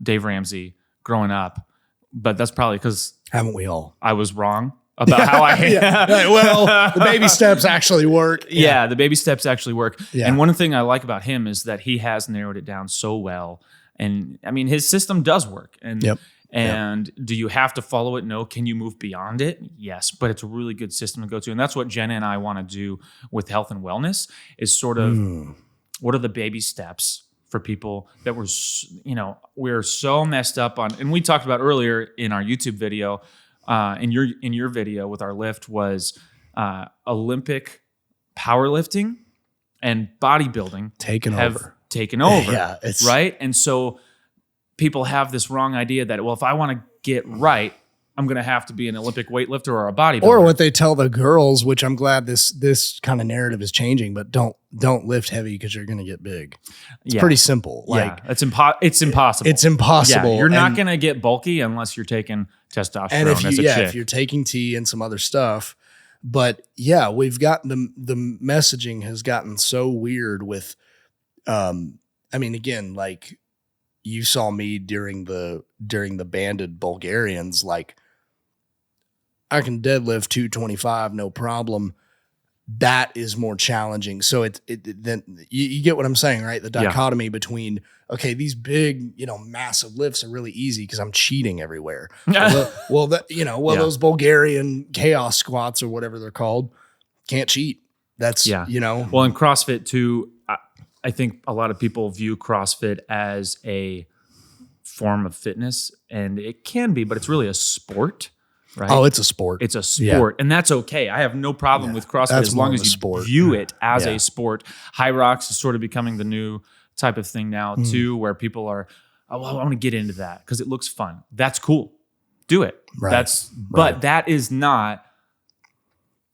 Dave Ramsey growing up, but that's probably because haven't we all? I was wrong. about how I yeah. Right, well, the baby steps actually work. Yeah, the baby steps actually work. Yeah. And one thing I like about him is that he has narrowed it down so well. And I mean, his system does work. And Yep. And do you have to follow it? No. Can you move beyond it? Yes. But it's a really good system to go to. And that's what Jenna and I want to do with health and wellness is sort of what are the baby steps for people that we're so messed up on. And we talked about earlier in our YouTube video, in your video with our lift was Olympic powerlifting and bodybuilding taken over. Yeah, right. And so people have this wrong idea that, well, if I want to get right, I'm going to have to be an Olympic weightlifter or a bodybuilder. Or what they tell the girls, which I'm glad this kind of narrative is changing, but don't lift heavy because you're going to get big. It's pretty simple. Like it's impossible. It's impossible. Yeah, you're not going to get bulky unless you're taking testosterone and if as a chick. If you're taking tea and some other stuff. But yeah, we've got the messaging has gotten so weird with, I mean, again, like you saw me during the banded Bulgarians, like I can deadlift 225, no problem. That is more challenging. So then you get what I'm saying, right? The dichotomy between, okay, these big, massive lifts are really easy because I'm cheating everywhere. Those Bulgarian chaos squats or whatever they're called, can't cheat. That's, Well, in CrossFit too, I think a lot of people view CrossFit as a form of fitness, and it can be, but it's really a sport. Right? Oh, it's a sport. It's a sport, and that's okay. I have no problem with CrossFit as long as you view it as a sport. High Rocks is sort of becoming the new type of thing now too, where people are, I want to get into that because it looks fun. That's cool. Do it. Right. But that is not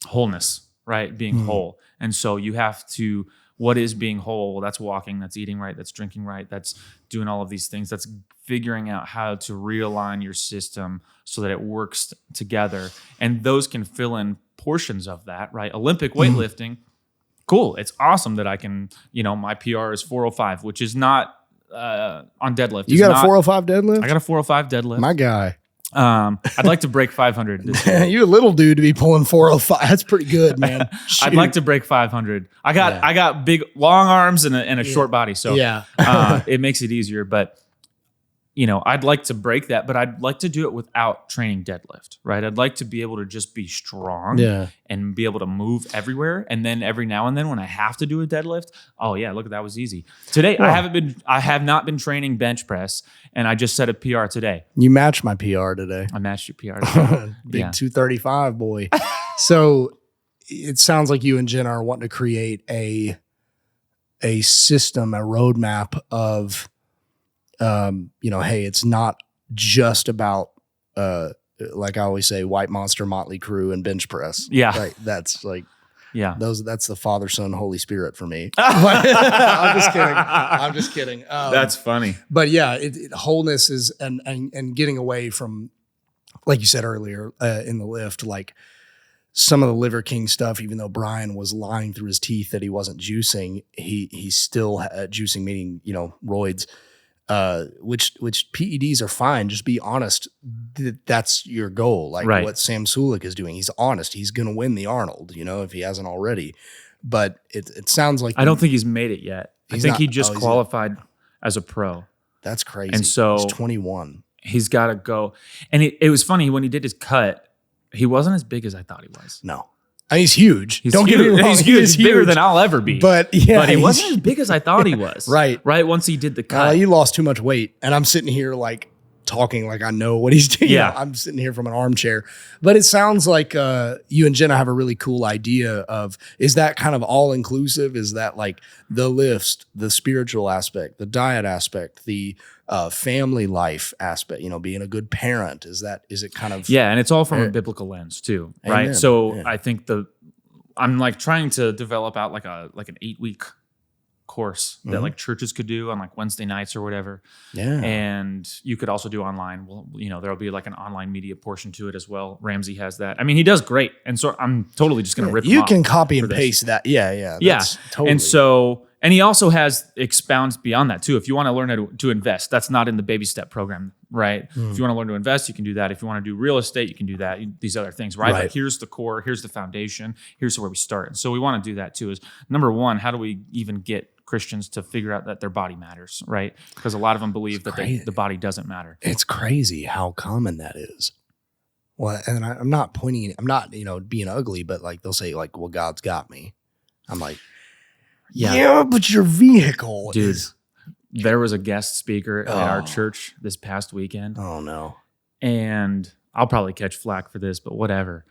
wholeness, right? Being whole. And so you have to, what is being whole? Well, that's walking, that's eating right, that's drinking right, that's doing all of these things. That's figuring out how to realign your system so that it works together. And those can fill in portions of that, right? Olympic weightlifting, cool. It's awesome that I can, my PR is 405, which is not on deadlift. You got a 405 deadlift? I got a 405 deadlift. My guy. I'd like to break 500 this year. You a little dude to be pulling 405. That's pretty good, man. I'd like to break 500. I got big long arms and a short body, so it makes it easier. But I'd like to break that, but I'd like to do it without training deadlift, right? I'd like to be able to just be strong and be able to move everywhere. And then every now and then when I have to do a deadlift, oh yeah, look, that was easy. Today, I have not been training bench press, and I just set a PR today. You matched my PR today. I matched your PR today. Big 235 boy. So it sounds like you and Jen are wanting to create a system, a roadmap of, hey, it's not just about, like I always say, White Monster, Motley Crue, and bench press. Yeah. Right. That's like, that's the Father, Son, Holy Spirit for me. I'm just kidding. That's funny. But yeah, wholeness is, and getting away from, like you said earlier, in the lift, like some of the Liver King stuff, even though Brian was lying through his teeth that he wasn't juicing, he's still juicing, meaning, roids. Which PEDs are fine. Just be honest. That's your goal. Like what Sam Sulek is doing. He's honest. He's going to win the Arnold, if he hasn't already. But it sounds like I don't think he's made it yet. I think he just qualified as a pro. That's crazy. And so he's 21. He's got to go. And it was funny when he did his cut. He wasn't as big as I thought he was. No. He's huge. Don't get me wrong. He's huge. He's bigger than I'll ever be. But he wasn't as big as I thought he was. Right. Once he did the cut. You lost too much weight. And I'm sitting here like talking like I know what he's doing. Yeah. I'm sitting here from an armchair. But it sounds like you and Jenna have a really cool idea of, is that kind of all inclusive? Is that like the lifts, the spiritual aspect, the diet aspect, the family life aspect, being a good parent? Is it kind of... Yeah, and it's all from a biblical lens too, right? Amen. So I think I'm like trying to develop out like an 8-week course that like churches could do on like Wednesday nights or whatever. Yeah. And you could also do online. Well, there'll be like an online media portion to it as well. Ramsey has that. I mean, he does great. And so I'm totally just going to rip him You off can copy and paste that. Yeah. Totally. And so, and he also has expounds beyond that too. If you want to learn how to invest, that's not in the baby step program. right? If you want to learn to invest, you can do that. If you want to do real estate, you can do that. These other things, right? Like here's the core, here's the foundation, here's where we start. And so we want to do that too. Is number one, how do we even get Christians to figure out that their body matters, right? Because a lot of them believe that the body doesn't matter. It's crazy how common that is. Well, and I'm not being ugly, but like they'll say like, well, God's got me. I'm like, yeah, but your vehicle is. There was a guest speaker at our church this past weekend. Oh no. And I'll probably catch flack for this, but whatever.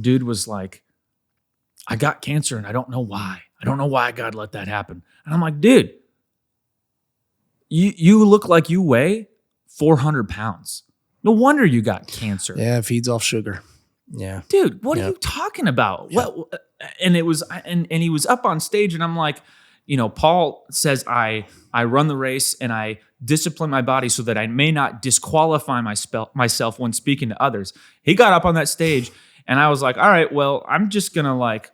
Dude was like, I got cancer and I don't know why. I don't know why God let that happen. And I'm like, dude, you look like you weigh 400 pounds. No wonder you got cancer. Yeah, it feeds off sugar. Yeah. Dude, what are you talking about? Yep. What? And it was, and he was up on stage and I'm like, Paul says, I run the race and I discipline my body so that I may not disqualify myself when speaking to others. He got up on that stage and I was like, all right, well, I'm just going to like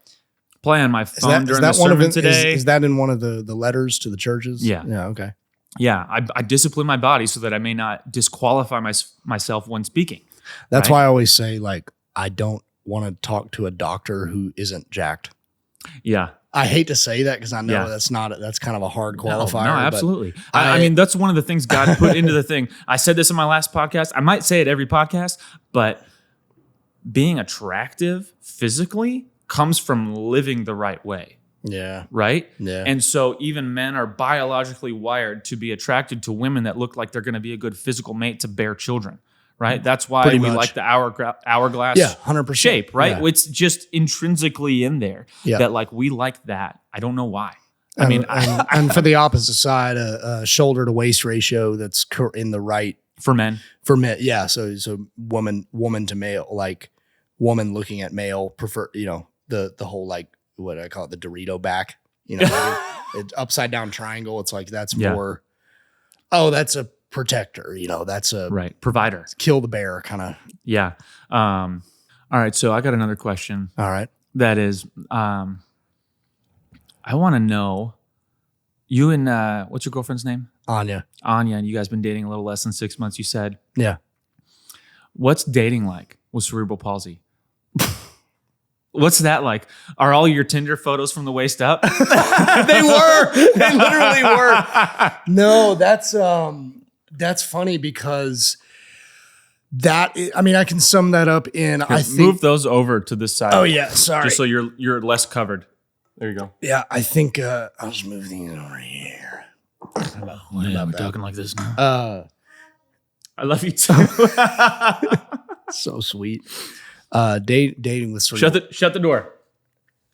play on my phone during the sermon today. Is that in one of the letters to the churches? Yeah. Yeah. Okay. Yeah. I discipline my body so that I may not disqualify myself when speaking. That's why I always say like, I don't want to talk to a doctor who isn't jacked. Yeah. I hate to say that because I know that's kind of a hard qualifier. No, absolutely. I mean, that's one of the things God put into the thing. I said this in my last podcast. I might say it every podcast, but being attractive physically comes from living the right way. Yeah. Right? Yeah. And so even men are biologically wired to be attracted to women that look like they're going to be a good physical mate to bear children. Right. That's why we like the hourglass 100% shape. Right. Yeah. It's just intrinsically in there that like we like that. I don't know why. I mean, and for the opposite side, a shoulder to waist ratio that's in the right for men. Yeah. So woman to male, like woman looking at male prefer, the whole like what I call it, the Dorito back, it's upside down triangle. It's like that's more. Oh, that's a protector, that's a provider, kill the bear kind of. Yeah. All right. So I got another question. All right. That is, I want to know you and, what's your girlfriend's name? Anya. And you guys been dating a little less than 6 months, you said. Yeah. What's dating like with cerebral palsy? What's that like? Are all your Tinder photos from the waist up? They were. They literally were. No, that's funny because I can sum that up in, I think. Move those over to this side. Oh yeah, sorry. Just so you're less covered. There you go. Yeah, I think I'll just move these over here. We're talking like this now. I love you too. So sweet. Dating with cerebral. Shut the door.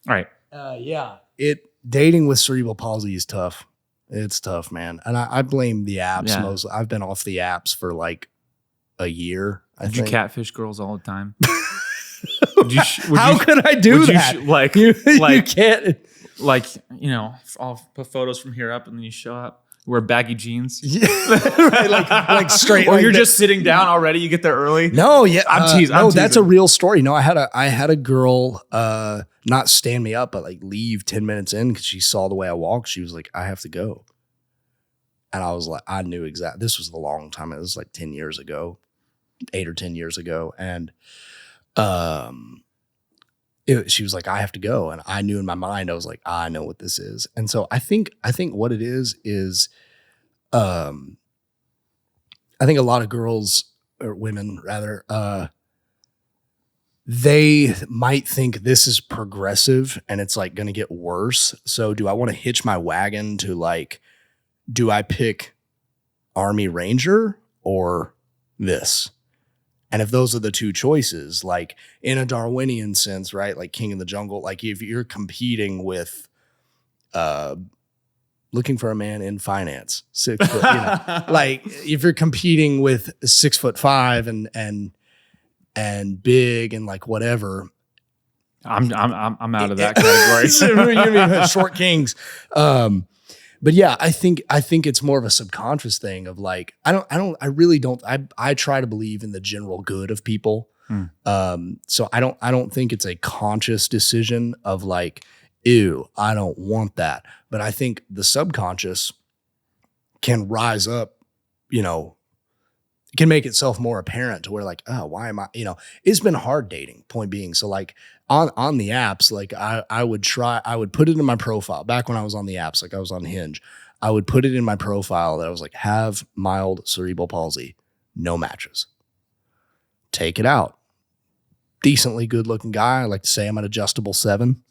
All right. Dating with cerebral palsy is tough. It's tough, man. And I blame the apps mostly. I've been off the apps for like a year. I think. You catfish girls all the time. How could I do that? You can't. Like, I'll put photos from here up and then you show up. Wear baggy jeans. Yeah. Right, like straight. Or you're just sitting down already. You get there early. No, yeah. I'm teasing. No, that's a real story. No, I had a girl not stand me up, but like leave 10 minutes in because she saw the way I walked. She was like, I have to go. And I was like, I knew exactly. This was a long time. It was like 10 years ago, 8 or 10 years ago. And she was like, I have to go. And I knew in my mind, I was like, I know what this is. And so I think what it is I think a lot of girls or women rather, they might think this is progressive and it's like going to get worse. So do I want to hitch my wagon to like, do I pick Army Ranger or this? And if those are the two choices, like in a Darwinian sense, right? Like King of the Jungle, like if you're competing with looking for a man in finance, 6 foot, like if you're competing with 6'5" and big and like whatever. I'm out of that category. You mean short kings. But yeah, I think it's more of a subconscious thing of like, I try to believe in the general good of people. So I don't think it's a conscious decision of like, ew, I don't want that. But I think the subconscious can rise up, it can make itself more apparent to where like, oh, why am I, it's been hard dating, point being. So like on the apps, like I would put it in my profile back when I was on the apps, like I was on Hinge. I would put it in my profile that I was like, have mild cerebral palsy, no matches. Take it out. Decently good looking guy. I like to say I'm an adjustable 7.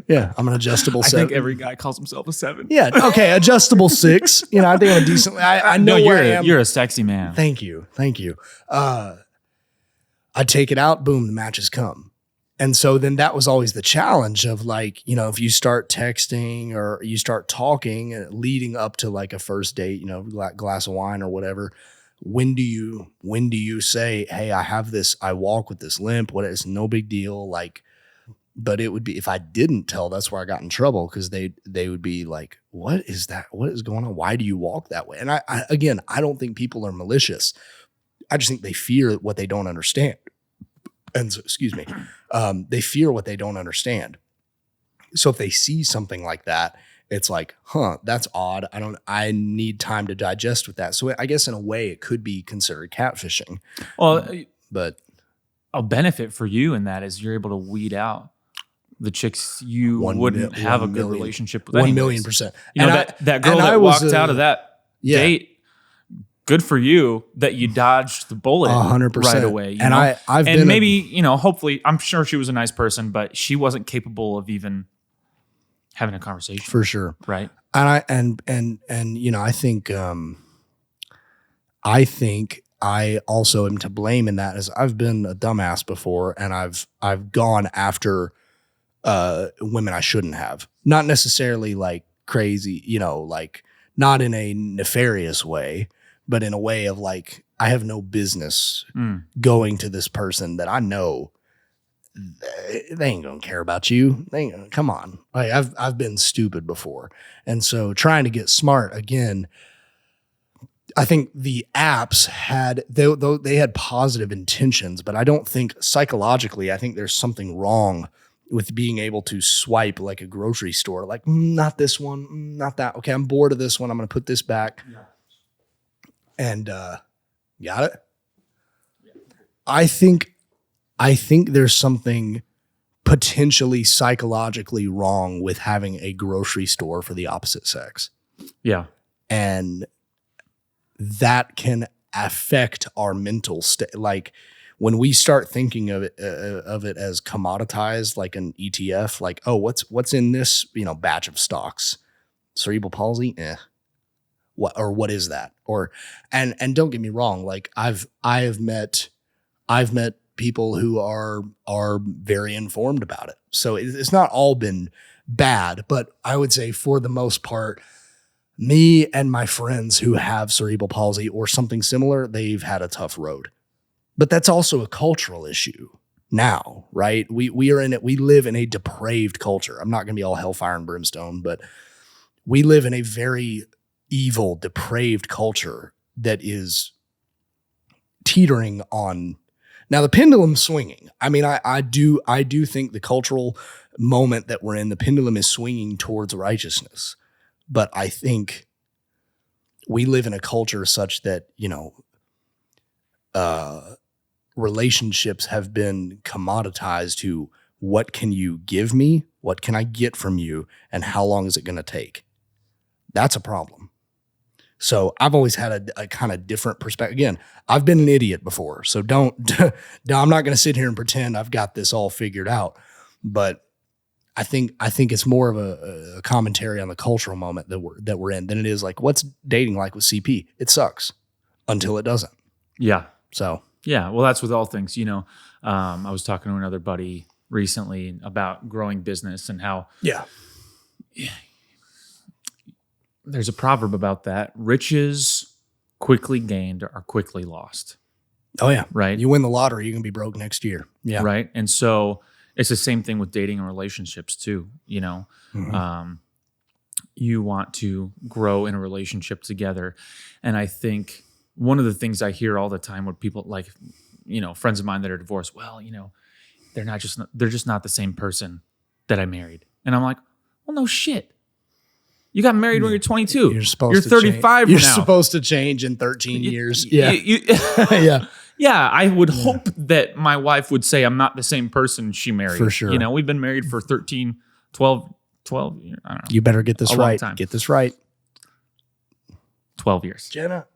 Yeah, I'm an adjustable 7. I think every guy calls himself a 7. Yeah, okay, adjustable 6. I think I'm a decent. I know no, where I am. You're a sexy man. Thank you. I take it out. Boom, the matches come. And so then that was always the challenge of like, if you start texting or you start talking leading up to like a first date, glass of wine or whatever. When do you say, hey, I have this, I walk with this limp, it's no big deal. Like, but it would be, if I didn't tell, that's where I got in trouble. Cause they would be like, what is that? What is going on? Why do you walk that way? And I don't think people are malicious. I just think they fear what they don't understand. And so, excuse me, they fear what they don't understand. So if they see something like that, it's like, that's odd. I need time to digest with that. So I guess in a way it could be considered catfishing. Well, but a benefit for you in that is you're able to weed out the chicks you wouldn't have a good relationship with. 1,000,000%. That girl that walked out of that date, good for you that you dodged the bullet 100% right away. And I've been maybe, hopefully, I'm sure she was a nice person, but she wasn't capable of even having a conversation. For sure. Right. And I think I also am to blame in that, as I've been a dumbass before, and I've gone after women I shouldn't have. Not necessarily like crazy, like not in a nefarious way, but in a way of like, I have no business going to this person that I know they ain't gonna care about you. Come on. Like, I've been stupid before. And so trying to get smart again, I think the apps they had positive intentions, but I don't think psychologically, I think there's something wrong with being able to swipe like a grocery store, like not this one, not that. Okay, I'm bored of this one. I'm going to put this back. Yeah. And got it. Yeah. I think there's something potentially psychologically wrong with having a grocery store for the opposite sex. Yeah. And that can affect our mental state. Like when we start thinking of it as commoditized, like an ETF, like, oh, what's in this, batch of stocks? Cerebral palsy? What is that? And don't get me wrong, like I've met people who are very informed about it. So it's not all been bad, but I would say for the most part, me and my friends who have cerebral palsy or something similar, they've had a tough road. But that's also a cultural issue now, right? We live in a depraved culture. I'm not going to be all hellfire and brimstone, but we live in a very evil, depraved culture that is teetering on. Now the pendulum's swinging. I mean, I do think the cultural moment that we're in, the pendulum is swinging towards righteousness. But I think we live in a culture such that, relationships have been commoditized to what can you give me? What can I get from you? And how long is it going to take? That's a problem. So I've always had a kind of different perspective. Again, I've been an idiot before. So I'm not going to sit here and pretend I've got this all figured out. But I think it's more of a commentary on the cultural moment that we're in than it is like, what's dating like with CP? It sucks until it doesn't. Yeah. So yeah, well, that's with all things. I was talking to another buddy recently about growing business and how there's a proverb about that: riches quickly gained are quickly lost. Oh yeah, right. You win the lottery, you're gonna be broke next year. Yeah, right. And so it's the same thing with dating and relationships too. Mm-hmm. You want to grow in a relationship together, and I think one of the things I hear all the time with people like, friends of mine that are divorced, well, they're just not the same person that I married. And I'm like, well, no shit. You got married when you're 22. You're supposed You're to 35 change. You're now. supposed to change in 13 years. Yeah. Yeah. Yeah, I would hope that my wife would say I'm not the same person she married. For sure. You know, we've been married for 13, 12 years. I don't know. You better get this A long right. time. Get this right. 12 years. Jenna?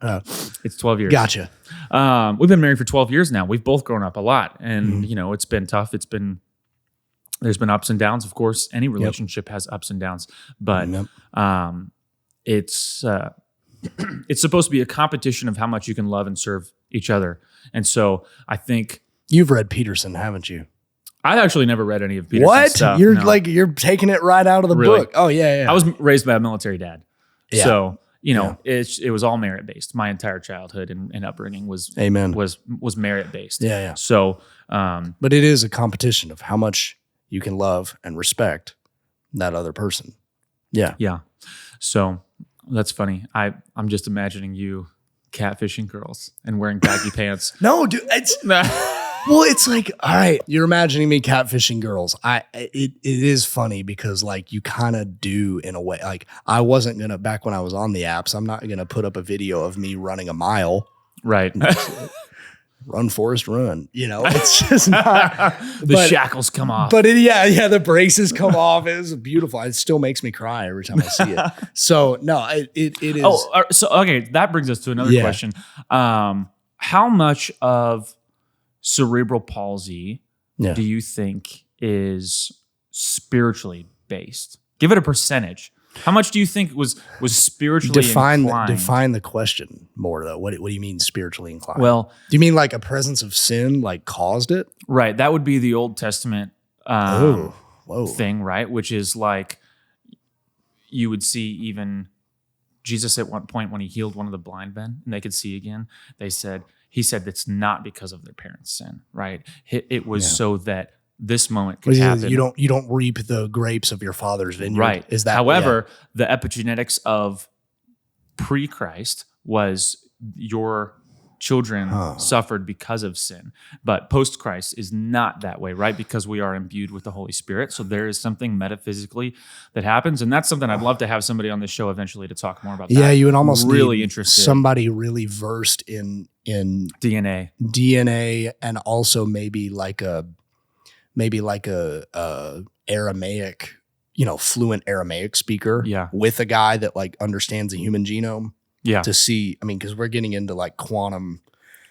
It's 12 years. Gotcha. We've been married for 12 years now. We've both grown up a lot. And, you know, it's been tough. There's been ups and downs. Of course, any relationship has ups and downs. But it's supposed to be a competition of how much you can love and serve each other. And so I think You've read Peterson, haven't you? I've actually never read any of Peterson's What? stuff. You're no. you're taking it right out of the Really? book. Oh, yeah. I was raised by a military dad. Yeah. So, you know, it was all merit based. My entire childhood and upbringing was Amen. was merit based. Yeah. So, But it is a competition of how much you can love and respect that other person. Yeah. yeah. So that's funny. I'm just imagining you catfishing girls and wearing baggy pants. No, dude. Well, it's like, all right, you're imagining me catfishing girls. It is funny because like you kind of do in a way. Like I wasn't going to, back when I was on the apps, I'm not going to put up a video of me running a mile. Right. Run, Forrest, run. You know, it's just not. The shackles come off. But the braces come off. It was beautiful. It still makes me cry every time I see it. So no, it is. Oh, so okay, that brings us to another question. How much of cerebral palsy do you think is spiritually based? Give it a percentage. How much do you think was spiritually inclined? Define the question more though. What do you mean spiritually inclined? Well, do you mean like a presence of sin like caused it? Right. That would be the Old Testament thing, right? Which is like you would see even Jesus at one point when he healed one of the blind men and they could see again. He said that's not because of their parents' sin, right? It was so that this moment could happen. You don't reap the grapes of your father's vineyard. Right. Is that however, the epigenetics of pre-Christ was your children suffered because of sin. But post-Christ is not that way, right? Because we are imbued with the Holy Spirit. So there is something metaphysically that happens. And that's something I'd love to have somebody on the show eventually to talk more about that. Yeah, you would almost really need interested. Somebody really versed in DNA and also maybe like a Aramaic, fluent Aramaic speaker with a guy that like understands the human genome to see, because we're getting into like quantum,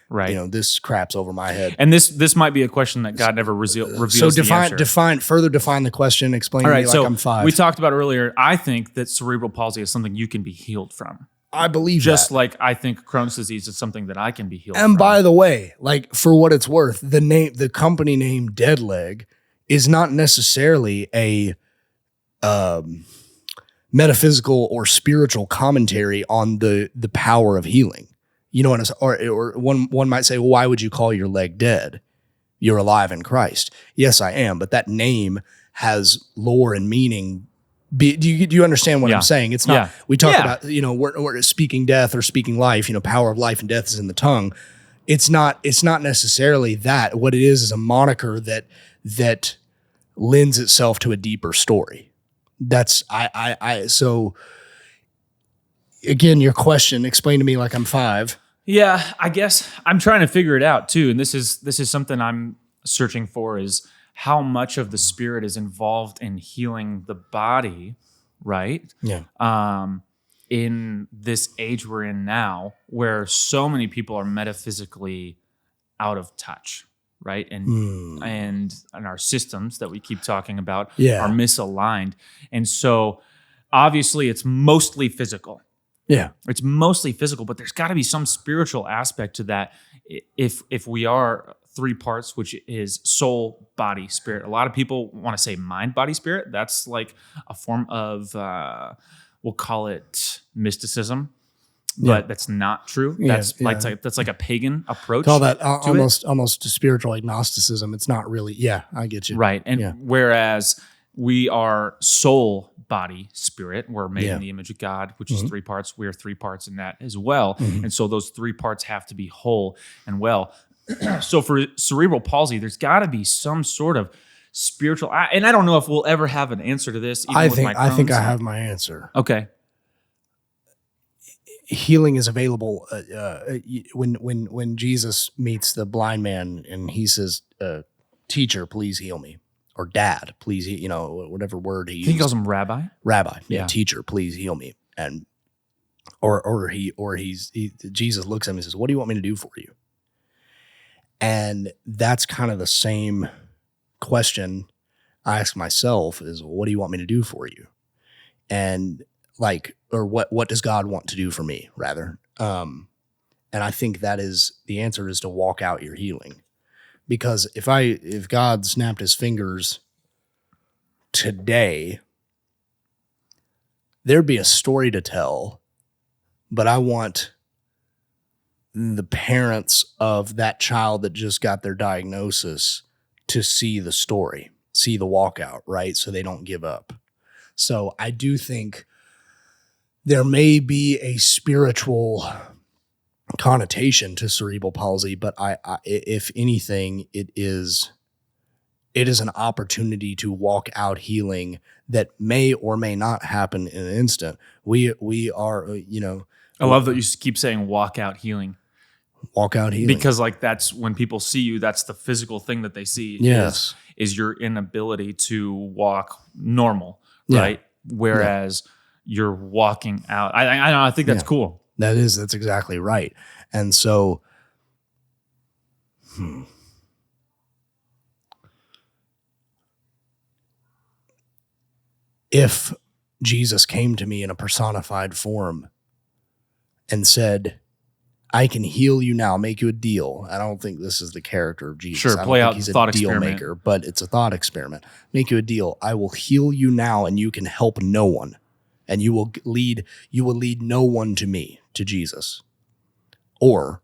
right? This crap's over my head. And this might be a question that God never reveals. So define the question, explain to me like I'm 5. We talked about earlier, I think that cerebral palsy is something you can be healed from. I believe just like I think Crohn's disease is something that I can be healed from. And by the way, like for what it's worth, the company name Deadleg is not necessarily a metaphysical or spiritual commentary on the power of healing. You know what I'm saying? Or one might say, well, why would you call your leg dead? You're alive in Christ. Yes, I am, but that name has lore and meaning. Do you understand what I'm saying? It's not, we talk about, we're speaking death or speaking life, power of life and death is in the tongue. It's not necessarily that. What it is a moniker that lends itself to a deeper story. That's, so again, your question, explain to me like I'm 5. Yeah, I guess I'm trying to figure it out too. And this is something I'm searching for is how much of the spirit is involved in healing the body, right? Yeah. In this age we're in now, where so many people are metaphysically out of touch, right? And our systems that we keep talking about are misaligned. And so obviously it's mostly physical. Yeah. It's mostly physical, but there's got to be some spiritual aspect to that if we are 3 parts, which is soul, body, spirit. A lot of people want to say mind, body, spirit. That's like a form of, we'll call it mysticism, but that's not true. That's like a pagan approach. Call that almost spiritual agnosticism. It's not really. Yeah, I get you. Right. And whereas we are soul, body, spirit. We're made in the image of God, which is 3 parts. We are 3 parts in that as well. And so those 3 parts have to be whole and well. So for cerebral palsy, there's got to be some sort of spiritual, and I don't know if we'll ever have an answer to this. Even I think I have my answer. Okay. healing is available when Jesus meets the blind man and he says, teacher, please heal me, or dad, please, whatever word he I used. think he calls him rabbi. Rabbi, Yeah. teacher, please heal me. And Jesus looks at him and says, what do you want me to do for you? And that's kind of the same question I ask myself is, what do you want me to do for you? And what does God want to do for me, rather? And I think the answer is to walk out your healing. Because if God snapped his fingers today, there'd be a story to tell, but I want the parents of that child that just got their diagnosis to see the story, see the walkout, right? So they don't give up. So I do think there may be a spiritual connotation to cerebral palsy, but if anything, it is an opportunity to walk out healing that may or may not happen in an instant. We are, I love that you keep saying walk out healing. Walk out healing. Because that's when people see you, that's the physical thing that they see. Yes. Is your inability to walk normal, right? Whereas you're walking out. I think that's cool. That's exactly right. And so, if Jesus came to me in a personified form and said, I can heal you now, make you a deal. I don't think this is the character of Jesus. Sure, play out the thought experiment. Deal maker, but it's a thought experiment. Make you a deal. I will heal you now, and you can help no one, and you will lead no one to me, to Jesus. Or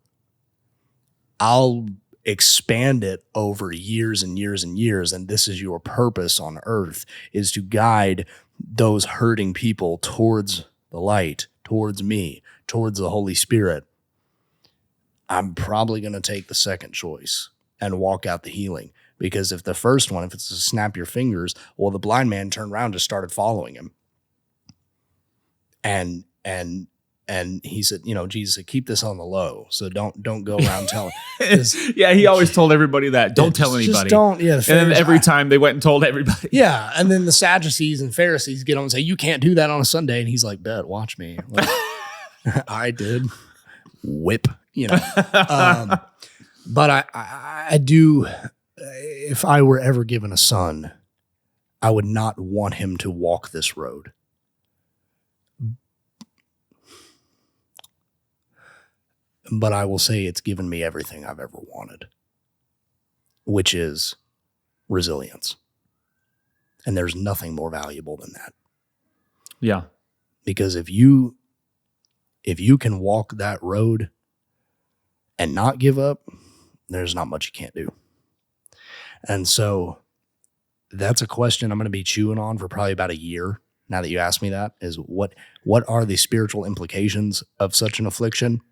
I'll expand it over years and years and years, and this is your purpose on earth, is to guide those hurting people towards the light, towards me, towards the Holy Spirit. I'm probably going to take the second choice and walk out the healing, because if the first one, if it's to snap your fingers, well, the blind man turned around and just started following him. And he said, Jesus said, keep this on the low. So don't go around telling. Yeah. He always told everybody that. Don't tell anybody. Just don't. Yeah. And then every time they went and told everybody. Yeah. And then the Sadducees and Pharisees get on and say, you can't do that on a Sunday. And he's like, bet, watch me. Like, I did. Whip. But I do, if I were ever given a son, I would not want him to walk this road. But I will say it's given me everything I've ever wanted, which is resilience. And there's nothing more valuable than that. Yeah. Because if you can walk that road and not give up, there's not much you can't do. And so that's a question I'm going to be chewing on for probably about a year. Now that you asked me that, is what are the spiritual implications of such an affliction?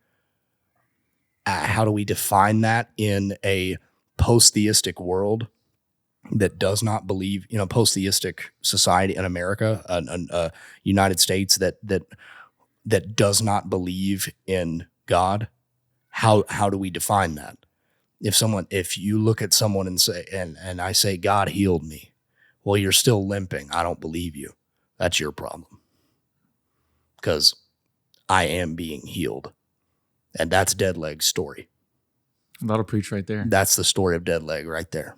How do we define that in a post-theistic world that does not believe, post-theistic society in America, United States that does not believe in God? How do we define that? If you look at someone and say, and I say, God healed me, well, you're still limping. I don't believe you. That's your problem. Because I am being healed. And that's Dead Leg's story. That'll preach right there. That's the story of Dead Leg right there.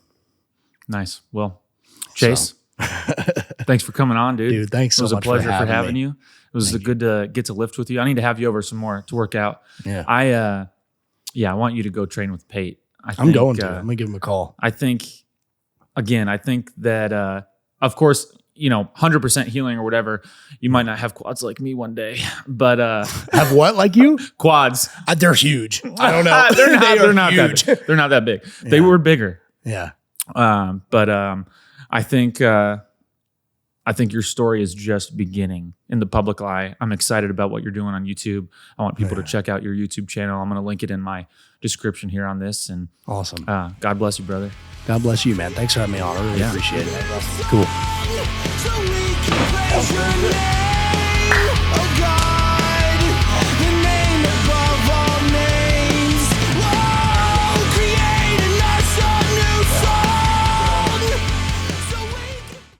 Nice. Well, Chase, thanks for coming on, dude. Dude, thanks so much. It was a pleasure for having me. you. It was good to get to lift with you. I need to have you over some more to work out. Yeah. I want you to go train with Pate. I'm going to. I'm going to give him a call. I think that, of course, 100% healing or whatever, you might not have quads like me one day, but have what like you? Quads. They're huge. I don't know. They're not huge. That big. They're not that big. Yeah. They were bigger. Yeah. But I think your story is just beginning in the public eye. I'm excited about what you're doing on YouTube. I want people to check out your YouTube channel. I'm going to link it in my description here on this. And awesome. God bless you, brother. God bless you, man. Thanks for having me on. I really appreciate it. Cool.